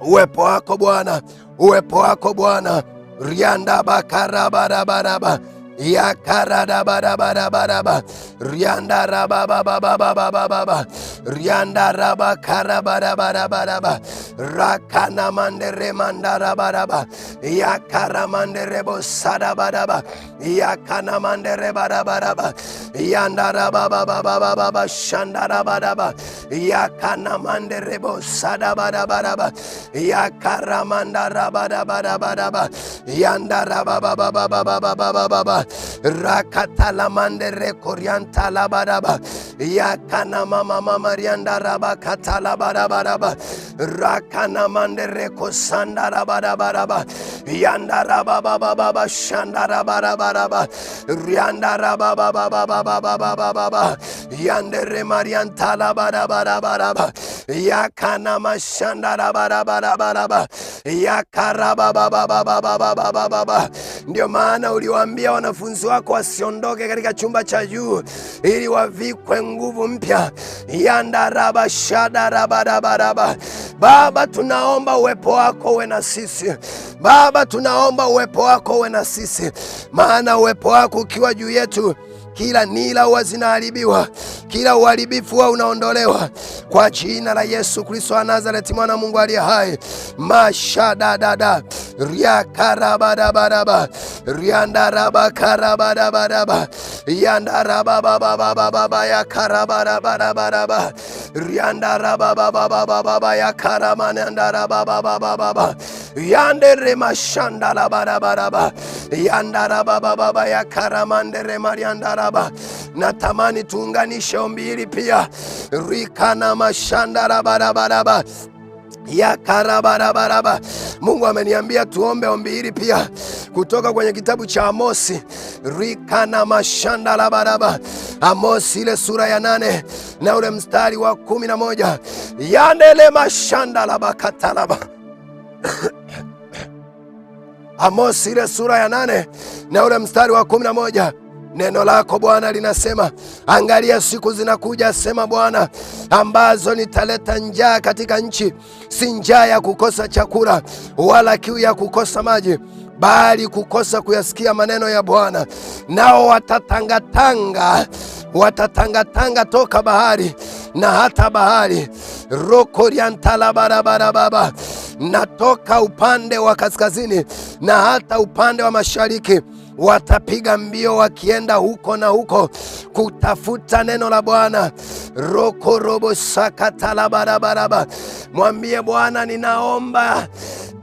Uwepo wako Bwana. Uwepo wako Bwana. Rianda bakarabarabaraba yakarabarabaraba rianda rabababababa rianda rabakarabarabaraba rakana mandere mandarabaraba yakaramandere bosadabaraba yakana mandere barabaraba yanda rabababababa shandarabaraba yakana mandere bosadabaraba yakaramandarabaraba yanda rabababababa rakatala mandere korianta la baraba yakana mama marianda raba katala baraba rakana mandere kosanda baraba yanda raba baba shanda baraba rianda raba baba yandere marianta la baraba yakana mashanda baraba yakaraba baba. Ndio maana uliwaambia wanafunzi wako wasiondoke katika chumba cha juu ili wavikwe nguvu mpya. Yanda raba shada raba. Baba, tunaomba uwepo wako uwe na sisi. Baba, tunaomba uwepo wako uwe na sisi, maana uwepo wako ukiwa juu yetu kila nila huwa zinaharibiwa, kila uharibifu huwa unaondolewa kwa jina la Yesu Kristo wa Nazareti, mwana Mungu aliye hai. Mashadadada riakarabadabadaba riandarabakarabadabadaba yandarabababababa yakarabadabadaba riandarabababababa yakaramanandarababababa yandere mashandalabadabadaba yandarabababa yakaramandere mariandaraba. Natamani tuunganishe ombi hili pia, rikana mashandalabadabadaba yakarabarabaraba. Mungu ameniambia tuombe ombi hili pia kutoka kwenye kitabu cha Amosi, rikana mashanda la baraba. Amosi ile sura ya 8 na ule mstari wa 11, yandele mashanda la bakatalaba. Amosi ile sura ya 8 na ule mstari wa 11, neno lako Bwana linasema, angalia siku zinakuja, sema Bwana, ambazo nitaleta njaa katika nchi, si njaa ya kukosa chakula wala kiu ya kukosa maji, bali kukosa kuyasikia maneno ya Bwana. Nao watatangatanga toka bahari na hata bahari, rokoriantalabarabarababa, na toka upande wa kaskazini na hata upande wa mashariki. Watapiga mbio wakienda huko na huko kutafuta neno la Bwana. Roko robo sakatala barabaraba. Mwambie Bwana, ninaomba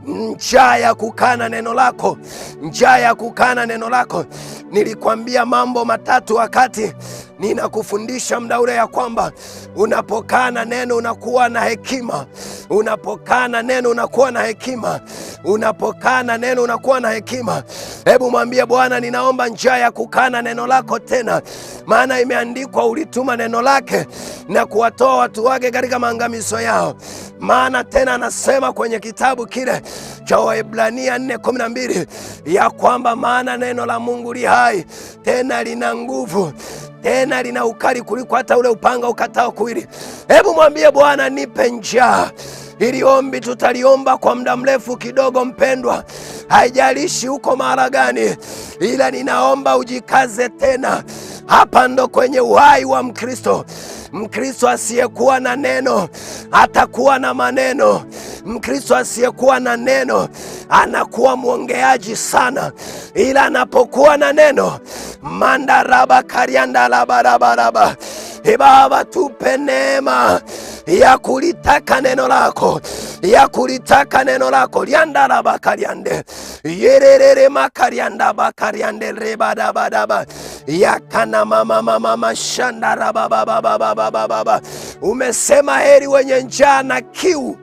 njaa ya kukana neno lako, njaa ya kukana neno lako. Nilikwambia mambo matatu wakati ninakufundisha muda ule, ya kwamba unapokana neno unakuwa na hekima, unapokana neno unakuwa na hekima, unapokana neno unakuwa na hekima. Hebu mwambie Bwana, ninaomba njaa ya kukana neno lako tena, maana imeandikwa ulituma neno lake na kuwatoa watu wake katika maangamizo yao. Maana tena anasema kwenye kitabu kile cha Waebrania 4:12 ya kwamba maana neno la Mungu li hai, tena lina nguvu, tena lina ukali kuliko hata ule upanga ukatao kuwili. Hebu mwambie Bwana, nipe njaa. Hili ombi tutaliomba kwa muda mrefu kidogo, mpendwa, haijalishi uko mahali gani, ila ninaomba ujikaze tena. Hapa ndo kwenye uhai wa Mkristo. Mkristo asiyekuwa na neno atakuwa na maneno. Mkristo asiyekuwa na neno anakuwa mwongeaji sana, ila anapokuwa na neno, mandaraba karianda la barabaraba. Baba, tupe neema ya kulitaka neno lako, ya kulitaka neno lako. Liandala bakariande yerere makarianda bakariande rebadabadaba yakana mama shandara baba. Umesema heri wenye njaa na kiu,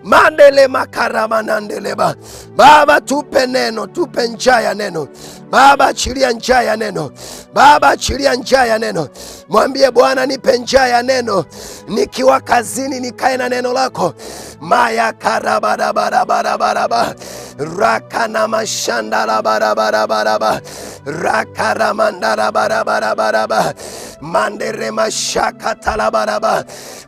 mandele makaramanandeleba. Baba, tupe neno, tupe njaa ya neno. Baba, achilia njaa ya neno. Baba, achilia njaa ya neno. Mwambie Bwana, nipe njaa ya neno, nikiwa kazini nikae na neno lako. Maya karabarabarabarabaraba rakana mashandala barabaraba rakaramandara barabaraba mandere mashaka talabaraba.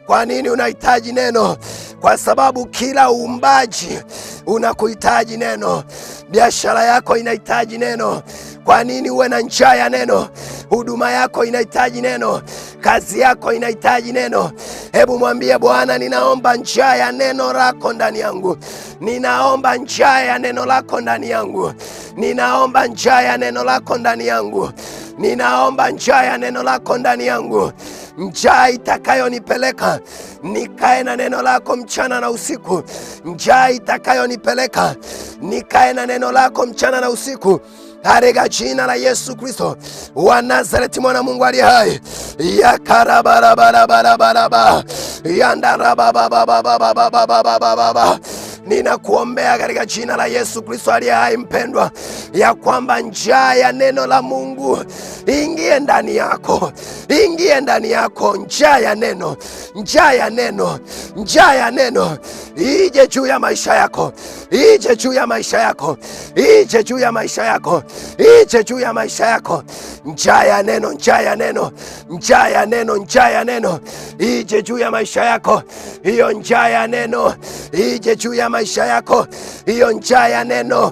Kwa nini unahitaji neno? Kwa sababu kila uumbaji unakuhitaji neno. Biashara yako inahitaji neno. Kwa nini uwe na njaa ya neno? Huduma yako inahitaji neno. Kazi yako inahitaji neno. Hebu mwambie Bwana, ninaomba njaa ya neno lako ndani yangu. Ninaomba njaa ya neno lako ndani yangu. Ninaomba njaa ya neno lako ndani yangu. Ninaomba njaa ya neno lako ndani yangu. Njaa itakayonipeleka nikae na neno lako mchana na usiku. Njaa itakayonipeleka nikae na neno lako mchana na usiku. Katika jina la Yesu Kristo wa Nazareti, mwana Mungu aliye hai. Yakarabarabarabarabaraba yandarabababababababababa. Ninakuombea katika jina la Yesu Kristo aliye hai, mpendwa, ya kwamba njaa ya neno la Mungu ingie ndani yako, ingie ndani yako. Njaa ya neno, njaa ya neno, njaa ya neno ije juu ya maisha yako, ije juu ya maisha yako, ije juu ya maisha yako, ije juu ya maisha yako. Njaa ya neno, njaa ya neno, njaa ya neno, njaa ya neno ije juu ya maisha yako. Hiyo njaa ya neno ije juu ya maisha yako. Hiyo njaa ya neno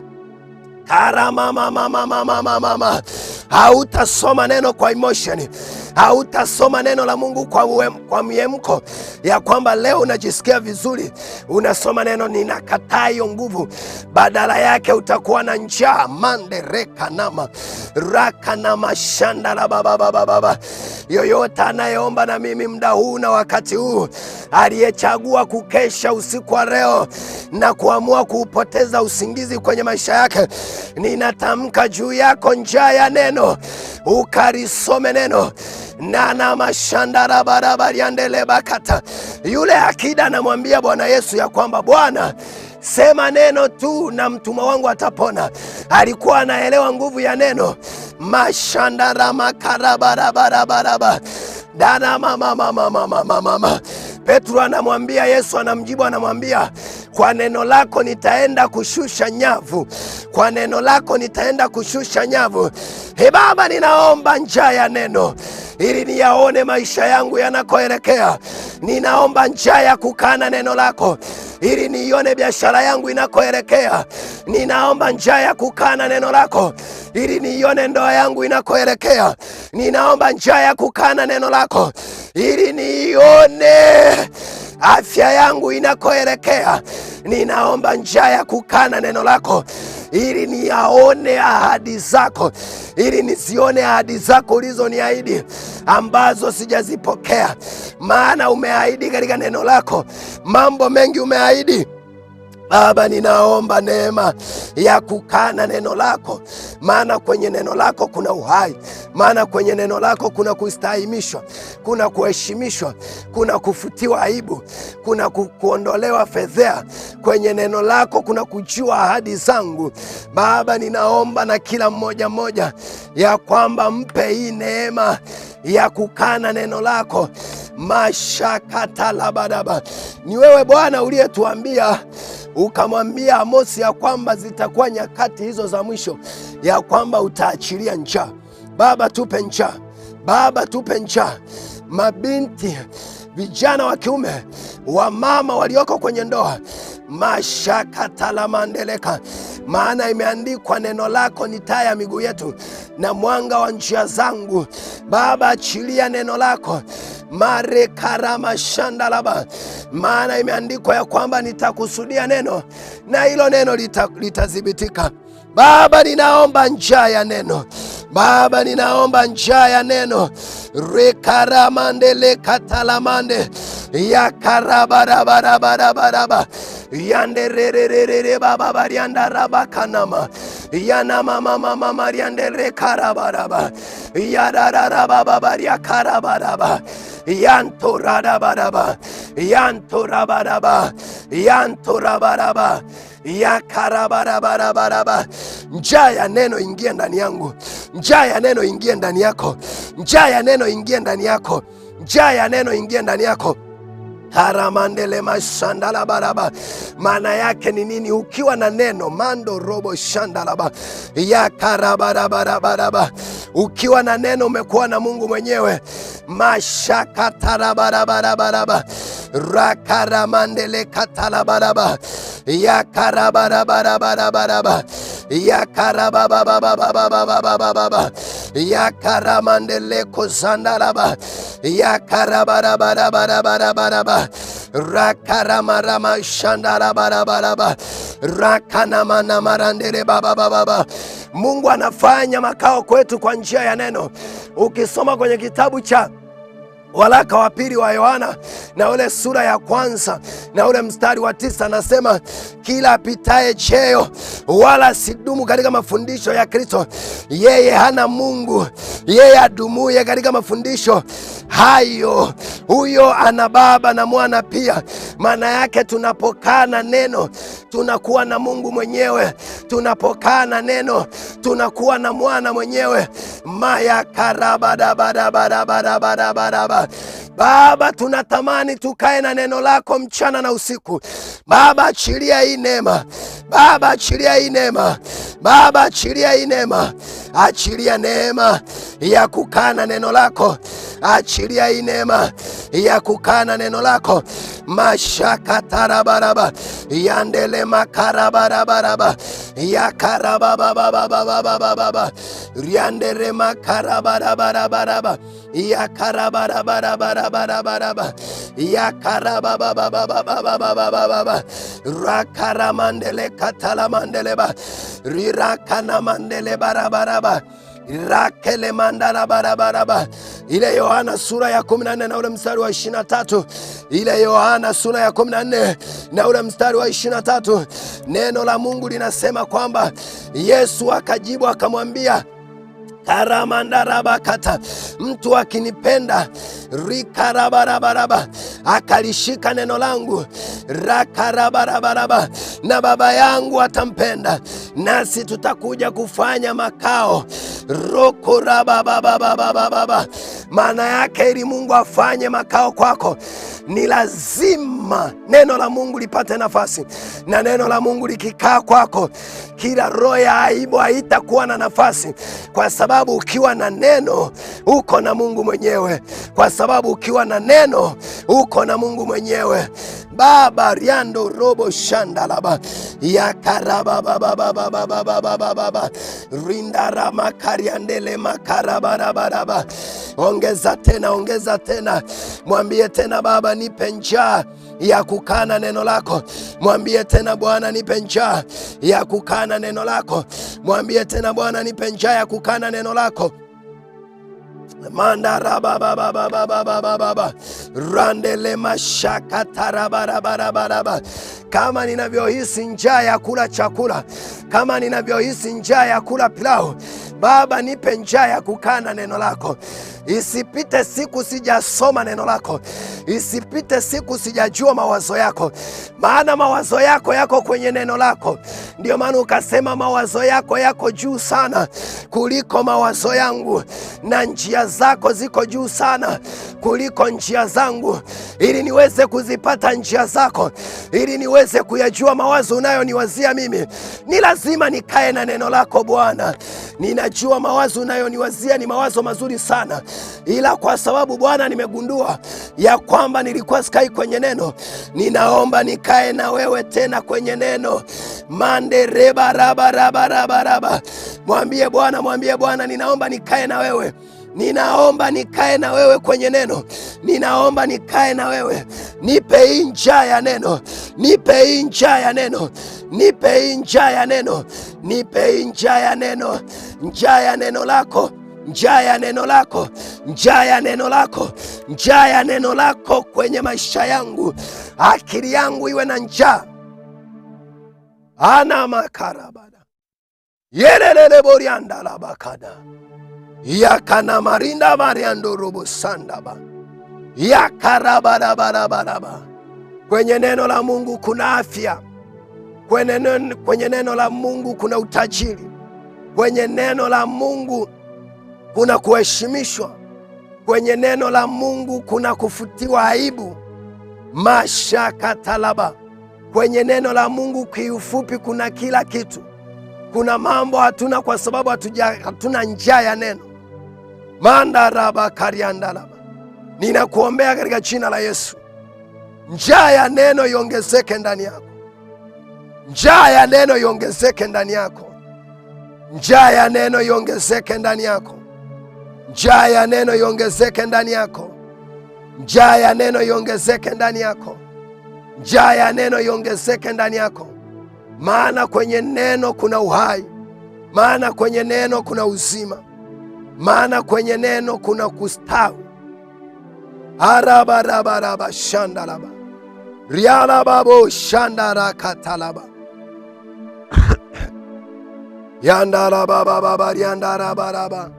Mama. Hautasoma neno kwa emotion, hautasoma neno la Mungu kwa miemko ya kwamba leo unajisikia vizuri. Unasoma neno, ninakataa hiyo nguvu. Badala yake utakuwa na njaa. Mande rekanama rakanama shanda la baba. Yoyote anayeomba na mimi muda huu na wakati huu, aliyechagua kukesha usiku wa leo na kuamua kuupoteza usingizi kwenye maisha yake, ninatamka juu yako njaa ya neno, ukarisome neno. Nana mashandara barabara yandele bakata. Yule akida anamwambia Bwana Yesu ya kwamba Bwana, sema neno tu na mtumwa wangu atapona. Alikuwa anaelewa nguvu ya neno. Mashandara makarabarabaraba dana mama. Petro anamwambia Yesu, anamjibu anamwambia, kwa neno lako nitaenda kushusha nyavu, kwa neno lako nitaenda kushusha nyavu. Baba, ninaomba njaa ya neno ili niyaone maisha yangu yanakoelekea. Ninaomba njaa ya kukana neno lako ili niione biashara yangu inakoelekea. Ninaomba njaa ya kukana neno lako ili niione ndoa yangu inakoelekea. Ninaomba njaa ya kukana neno lako ili niione afya yangu inakoelekea. Ninaomba njaa ya kukana neno lako ili niyaone ahadi zako, ili nisione ahadi zako ulizoniahidi ambazo sijazipokea. Maana umeahidi katika neno lako, mambo mengi umeahidi. Baba, ninaomba neema ya kukana neno lako, maana kwenye neno lako kuna uhai, maana kwenye neno lako kuna kustahimishwa, kuna kuheshimishwa, kuna kufutiwa aibu, kuna kuondolewa fedhea. Kwenye neno lako kuna kujua ahadi zangu. Baba, ninaomba na kila mmoja ya kwamba mpe hii neema ya kukana neno lako. Mashakatalabadaba. Ni wewe Bwana uliyetuambia, ukamwambia Amosi ya kwamba zitakuwa nyakati hizo za mwisho ya kwamba utaachilia njaa. Baba, tupe njaa. Baba, tupe njaa. Mabinti, vijana wa kiume, wamama walioko kwenye ndoa, mashakatalamandeleka. Maana imeandikwa, neno lako ni taa ya miguu yetu na mwanga wa njia zangu. Baba, achilia neno lako. Marekarama shandalaba. Maana imeandikwa ya kwamba nitakusudia neno na hilo neno litadhibitika. Baba, ninaomba njaa ya neno. Baba, ninaomba njaa ya neno. Rekaramande lekatalamande yakarabarabarabarabaraba yanderererere baba barianda rabakanama yana mama mariande rekarabaraba yarararaba bariakarabaraba yantorabaraba yantorabaraba yakarabarabaraba. Njaa ya neno ingie ndani yangu. Njaa ya neno ingie ndani yako. Njaa ya neno ingie ndani yako. Njaa ya neno ingie ndani yako. Haramandele mashandala baraba. Maana yake ni nini? Ukiwa na neno mando robo shandalaba ya karabarabaraba. Ukiwa na neno umekuwa na Mungu mwenyewe. Mashakatarabarabaraba rakaramandele katalabaraba ya karabarabaraba ya karabababababababa ya karamandele kozandalaba ya karabarabaraba rakaramarama shandarabaraba rakanamana marandele baba. Mungu anafanya makao kwetu kwa njia ya neno. Ukisoma kwenye kitabu cha waraka wa pili wa Yohana na ule sura ya kwanza na ule mstari wa 9, anasema kila apitaye cheo wala sidumu katika mafundisho ya Kristo, yeye hana Mungu. Yeye adumuye katika mafundisho hayo, huyo ana Baba na Mwana pia. Maana yake tunapokaa na neno tunakuwa na Mungu mwenyewe. Tunapokaa na neno tunakuwa na Mwana mwenyewe. Maya karabarabarabarabaraba. Baba, tunatamani tukae na neno lako mchana na usiku. Baba, achilia hii neema. Baba, achilia hii neema. Baba, achilia hii neema. Achilia neema ya kukaa na neno lako. Achilia hii neema ya kukaa na neno lako. mashakatarabaraba yandele makarabarabaraba yakarabababababababa riandere makarabarabaraba yakarabarabaraba yakarababababababa rakaramandele katalamandeleba rirakana mandele barabaraba rakele mandala barabaraba. Ile Yohana sura ya 14 na ule mstari wa 23. Ile Yohana sura ya 14 na ule mstari wa 23, neno la Mungu linasema kwamba Yesu akajibu akamwambia karamandarabakata, mtu akinipenda rikarabarabaraba akalishika neno langu rakarabarabaraba, na Baba yangu atampenda, nasi tutakuja kufanya makao rokorababababababa. Maana yake ili Mungu afanye makao kwako ni lazima neno la Mungu lipate nafasi, na neno la Mungu likikaa kwako, kila roho ya aibu haitakuwa na nafasi, kwa sababu ukiwa na neno uko na Mungu mwenyewe, kwa sababu ukiwa na neno uko na Mungu mwenyewe. Baba riando robo shandalaba yakarabababababababa rindara makariandele makarabarabaraba. Ongeza tena, mwambie tena, Baba nipe njaa ya kukana neno lako. Mwambie tena, Bwana nipe njaa ya kukana neno lako. Mwambie tena, Bwana nipe njaa ya kukana neno lako. Mandarababababababa randele mashaka tarabarabaraba. Kama ninavyohisi njaa ya kula chakula, kama ninavyohisi njaa ya kula pilau, Baba nipe njaa ya kukana neno lako. Isipite siku sijasoma neno lako, isipite siku sijajua mawazo yako, maana mawazo yako yako kwenye neno lako. Ndio maana ukasema mawazo yako yako juu sana kuliko mawazo yangu, na njia zako ziko juu sana kuliko njia zangu. Ili niweze kuzipata njia zako, ili niweze kuyajua mawazo unayoniwazia mimi, ni lazima nikae na neno lako Bwana. Ninajua mawazo unayoniwazia ni mawazo mazuri sana, ila kwa sababu Bwana nimegundua ya kwamba nilikuwa sikai kwenye neno, ninaomba nikae na wewe tena kwenye neno. Mande reba raba raba raba raba. Mwambie Bwana, ninaomba nikae na wewe. Ninaomba nikae na wewe kwenye neno. Ninaomba nikae na wewe. Nipe hii njaa ya neno. Nipe hii njaa ya neno. Nipe hii njaa ya neno. Nipe hii njaa ya neno. Njaa ya neno lako. Njaa ya neno lako. Njaa ya neno lako. Njaa ya neno lako kwenye maisha yangu. Akili yangu iwe na njaa. Ana makarabada. Yelelele borianda la bakada. Yakana marinda mariando robo sandaba. Yakarabarabaraba. Kwenye neno la Mungu kuna afya. Kwenye neno la Mungu kuna utajiri. Kwenye neno la Mungu kuna kuheshimishwa. Kwenye neno la Mungu kuna kufutiwa aibu. Mashaka talaba. Kwenye neno la Mungu kiufupi kuna kila kitu. Kuna mambo hatuna kwa sababu hatuna njaa ya neno. Mandaraba kariandalaba. Ninakuombea katika jina la Yesu, njaa ya neno iongezeke ndani yako. Njaa ya neno iongezeke ndani yako. Njaa ya neno iongezeke ndani yako. Njaa ya neno iongezeke ndani yako. Njaa ya neno iongezeke ndani yako. Njaa ya neno iongezeke ndani yako. Maana kwenye neno kuna uhai. Maana kwenye neno kuna uzima. Maana kwenye neno kuna kustawi. Arabarabaraba shandalaba. Rialababo shandara katalaba. Yandalabababa riandarabaraba.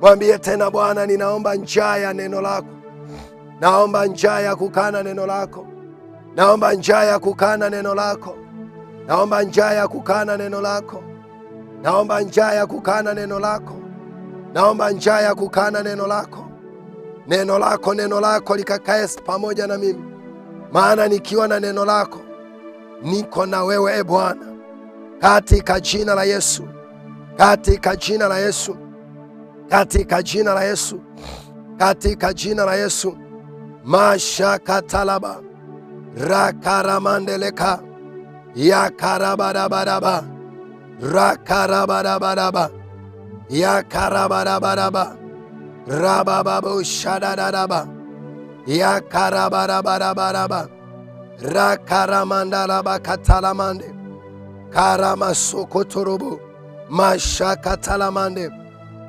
Mwambie tena, Bwana ninaomba njaa ya neno lako. Naomba njaa ya kukana neno lako. Naomba njaa ya kukana neno lako. Naomba njaa ya kukana neno lako. Naomba njaa ya kukana neno lako. Naomba njaa ya kukana neno lako. Neno lako likakae pamoja na mimi. Maana nikiwa na neno lako niko na wewe, e Bwana, katika jina la Yesu. Katika jina la Yesu. Katika jina la Yesu. Katika jina la Yesu. Mashaka talaba. rakaramandeleka yakarabarabaraba rakarabarabaraba yakarabarabaraba rabababu shadadadaba yakarabarabaraba rakaramandalaba katalamande karamasokotorobo mashakatalamande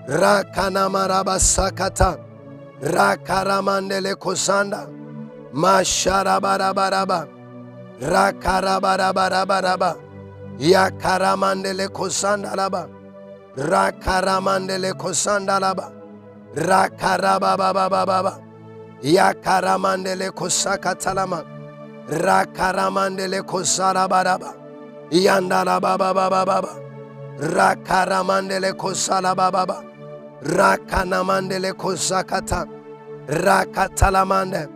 rakanamaraba sakata rakaramandele kosanda masharabarabaraba rakarabarabaraba yakaramandele kosandalaba rakaramandele kosandalaba rakarababababa yakaramandele kosakatalama rakaramandele kosarabaraba yandalababababa rakaramandele kosalababa rakanamandele kosakata rakatalamande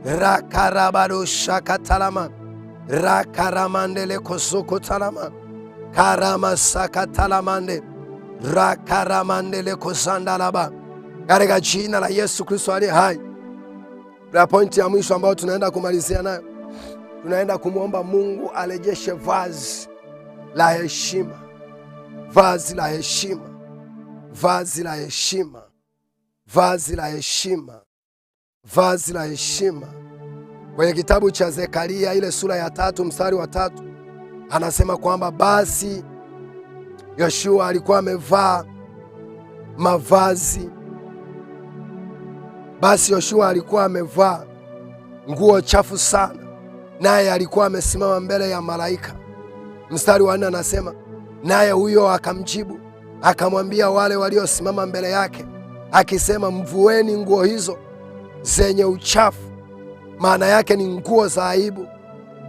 rakarabado shakatalama rakaramandele kosokotalama karamasakatalamande rakaramandele kosandalaba. Katika jina la Yesu Kristo aliye hai, na pointi ya mwisho ambayo tunaenda kumalizia nayo, tunaenda kumwomba Mungu arejeshe vazi la heshima, vazi la heshima, vazi la heshima, vazi la heshima, vazi la heshima. Kwenye kitabu cha Zekaria ile sura ya 3 mstari wa 3 anasema kwamba basi Yoshua alikuwa amevaa mavazi, basi Yoshua alikuwa amevaa nguo chafu sana, naye alikuwa amesimama mbele ya malaika. Mstari wa 4 anasema, naye huyo akamjibu akamwambia wale waliosimama mbele yake akisema, mvueni nguo hizo zenye uchafu. Maana yake ni nguo za aibu.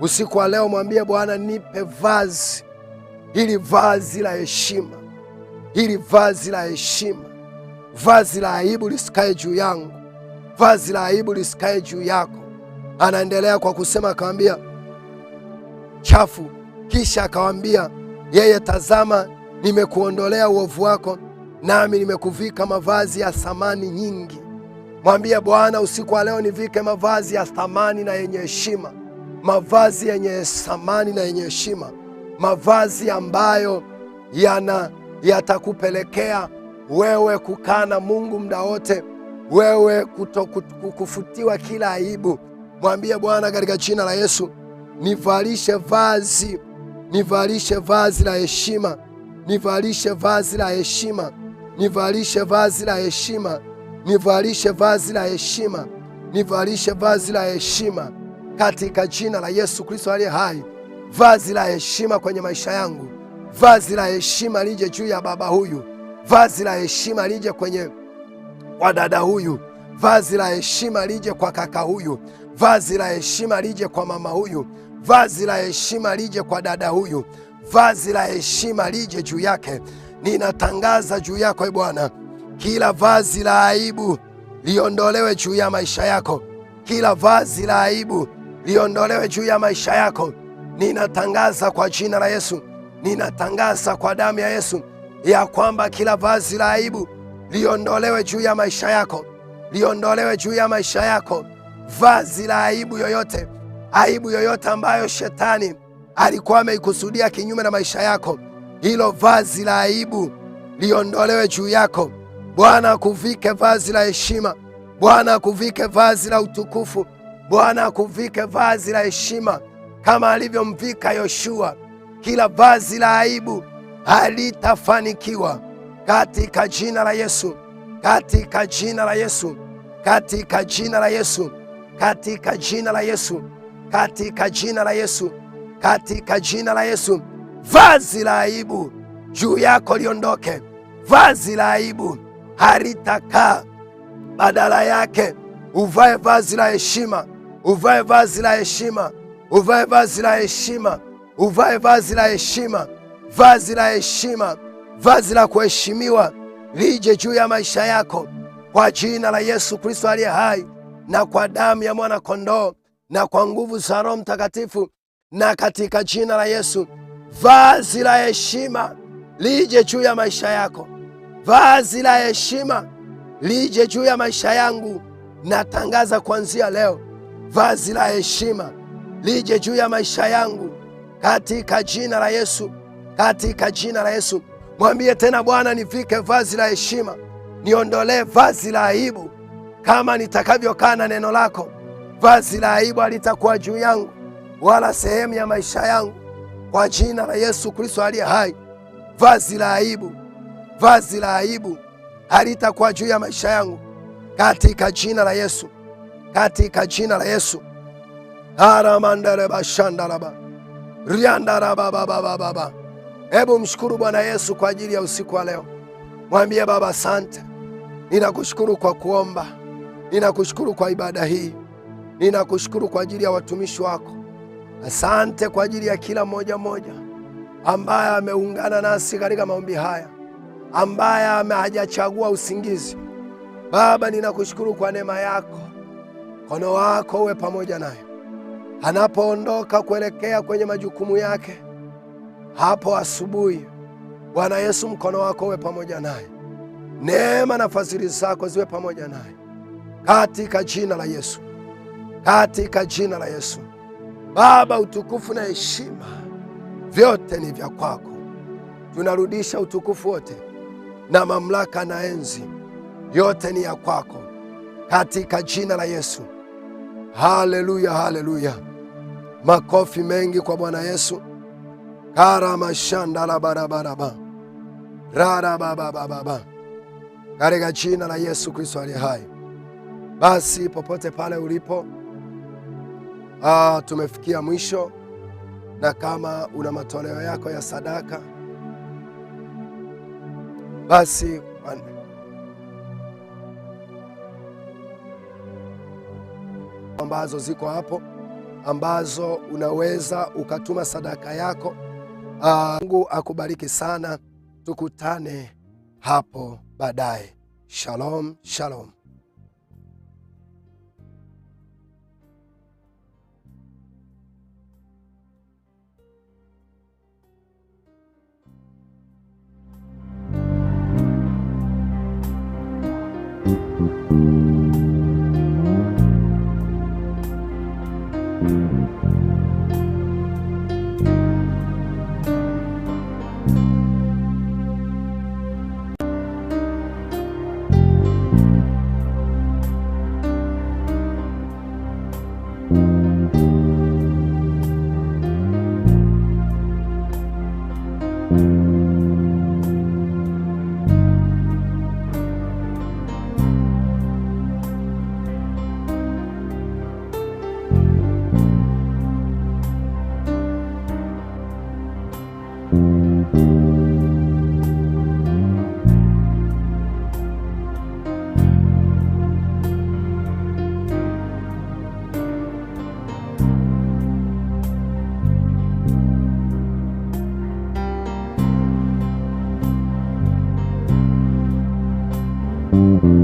Usiku wa leo mwambie Bwana, nipe vazi, hili vazi la heshima, hili vazi la heshima. Vazi la aibu lisikae juu yangu, vazi la aibu lisikae juu yako. Anaendelea kwa kusema, akamwambia chafu, kisha akamwambia yeye, tazama, nimekuondolea uovu wako, nami nimekuvika mavazi ya thamani nyingi. Mwambie Bwana, usiku wa leo nivike mavazi ya thamani na yenye heshima, mavazi yenye thamani na yenye heshima, mavazi ambayo yatakupelekea wewe kukaa na Mungu muda wote, wewe kufutiwa kila aibu. Mwambie Bwana, katika jina la Yesu, nivalishe vazi, nivalishe vazi la heshima, nivalishe vazi la heshima, nivalishe vazi la heshima, nivalishe vazi la heshima, nivalishe vazi la heshima katika jina la Yesu Kristo aliye hai. Vazi la heshima kwenye maisha yangu, vazi la heshima lije juu ya baba huyu, vazi la heshima lije kwa dada huyu, vazi la heshima lije kwa kaka huyu, vazi la heshima lije kwa mama huyu, vazi la heshima lije kwa dada huyu, vazi la heshima lije juu yake. Ninatangaza juu yako, Bwana, kila vazi la aibu liondolewe juu ya maisha yako, kila vazi la aibu liondolewe juu ya maisha yako. Ninatangaza kwa jina la Yesu, ninatangaza kwa damu ya Yesu ya kwamba kila vazi la aibu liondolewe juu ya maisha yako, liondolewe juu ya maisha yako. Vazi la aibu yoyote, aibu yoyote ambayo shetani alikuwa ameikusudia kinyume na maisha yako, hilo vazi la aibu liondolewe juu yako. Bwana akuvike vazi la heshima, Bwana akuvike vazi la utukufu, Bwana akuvike vazi la heshima kama alivyomvika Yoshua. Kila vazi la aibu halitafanikiwa katika jina la Yesu, katika jina la Yesu, katika jina la Yesu, katika jina la Yesu, katika jina la Yesu, katika jina la Yesu. Vazi la aibu juu yako liondoke, vazi la aibu halitakaa. Badala yake uvae vazi la heshima, uvae vazi la heshima, uvae vazi la heshima, uvae vazi la heshima, vazi la heshima, vazi la kuheshimiwa lije juu ya maisha yako kwa jina la Yesu Kristo aliye hai, na kwa damu ya mwana kondoo, na kwa nguvu za Roho Mtakatifu, na katika jina la Yesu. Vazi la heshima lije juu ya maisha yako, vazi la heshima lije juu ya maisha yangu. Natangaza kuanzia leo, vazi la heshima lije juu ya maisha yangu katika jina la Yesu, katika jina la Yesu. Mwambie tena, Bwana, nivike vazi la heshima, niondolee vazi la aibu. Kama nitakavyokaa na neno lako, vazi la aibu halitakuwa juu yangu wala sehemu ya maisha yangu, kwa jina la Yesu Kristo aliye hai. Vazi la aibu, vazi la aibu halitakuwa juu ya maisha yangu katika jina la Yesu, katika jina la Yesu. Aramandarebashandaraba riandarababababa. Hebu mshukuru Bwana Yesu kwa ajili ya usiku wa leo. Mwambie, Baba asante, ninakushukuru kwa kuomba, ninakushukuru kwa ibada hii, ninakushukuru kwa ajili ya watumishi wako. Asante kwa ajili ya kila mmoja mmoja ambaye ameungana nasi katika maombi haya, ambaye hajachagua usingizi. Baba, ninakushukuru kwa neema yako. Mkono wako uwe pamoja naye anapoondoka kuelekea kwenye majukumu yake hapo asubuhi. Bwana Yesu, mkono wako uwe pamoja naye, neema na fadhili zako ziwe pamoja naye katika jina la Yesu, katika jina la Yesu. Baba, utukufu na heshima vyote ni vya kwako. Tunarudisha utukufu wote na mamlaka na enzi yote ni ya kwako katika jina la Yesu. Haleluya, haleluya. Makofi mengi kwa Bwana Yesu. Karamashanda la barabaraba rarababababa, katika jina la Yesu Kristo aliye hai. Basi popote pale ulipo, tumefikia mwisho, na kama una matoleo yako ya sadaka, basi ambazo ziko hapo ambazo unaweza ukatuma sadaka yako. Mungu akubariki sana, tukutane hapo baadaye. Shalom, shalom. Mm-hmm.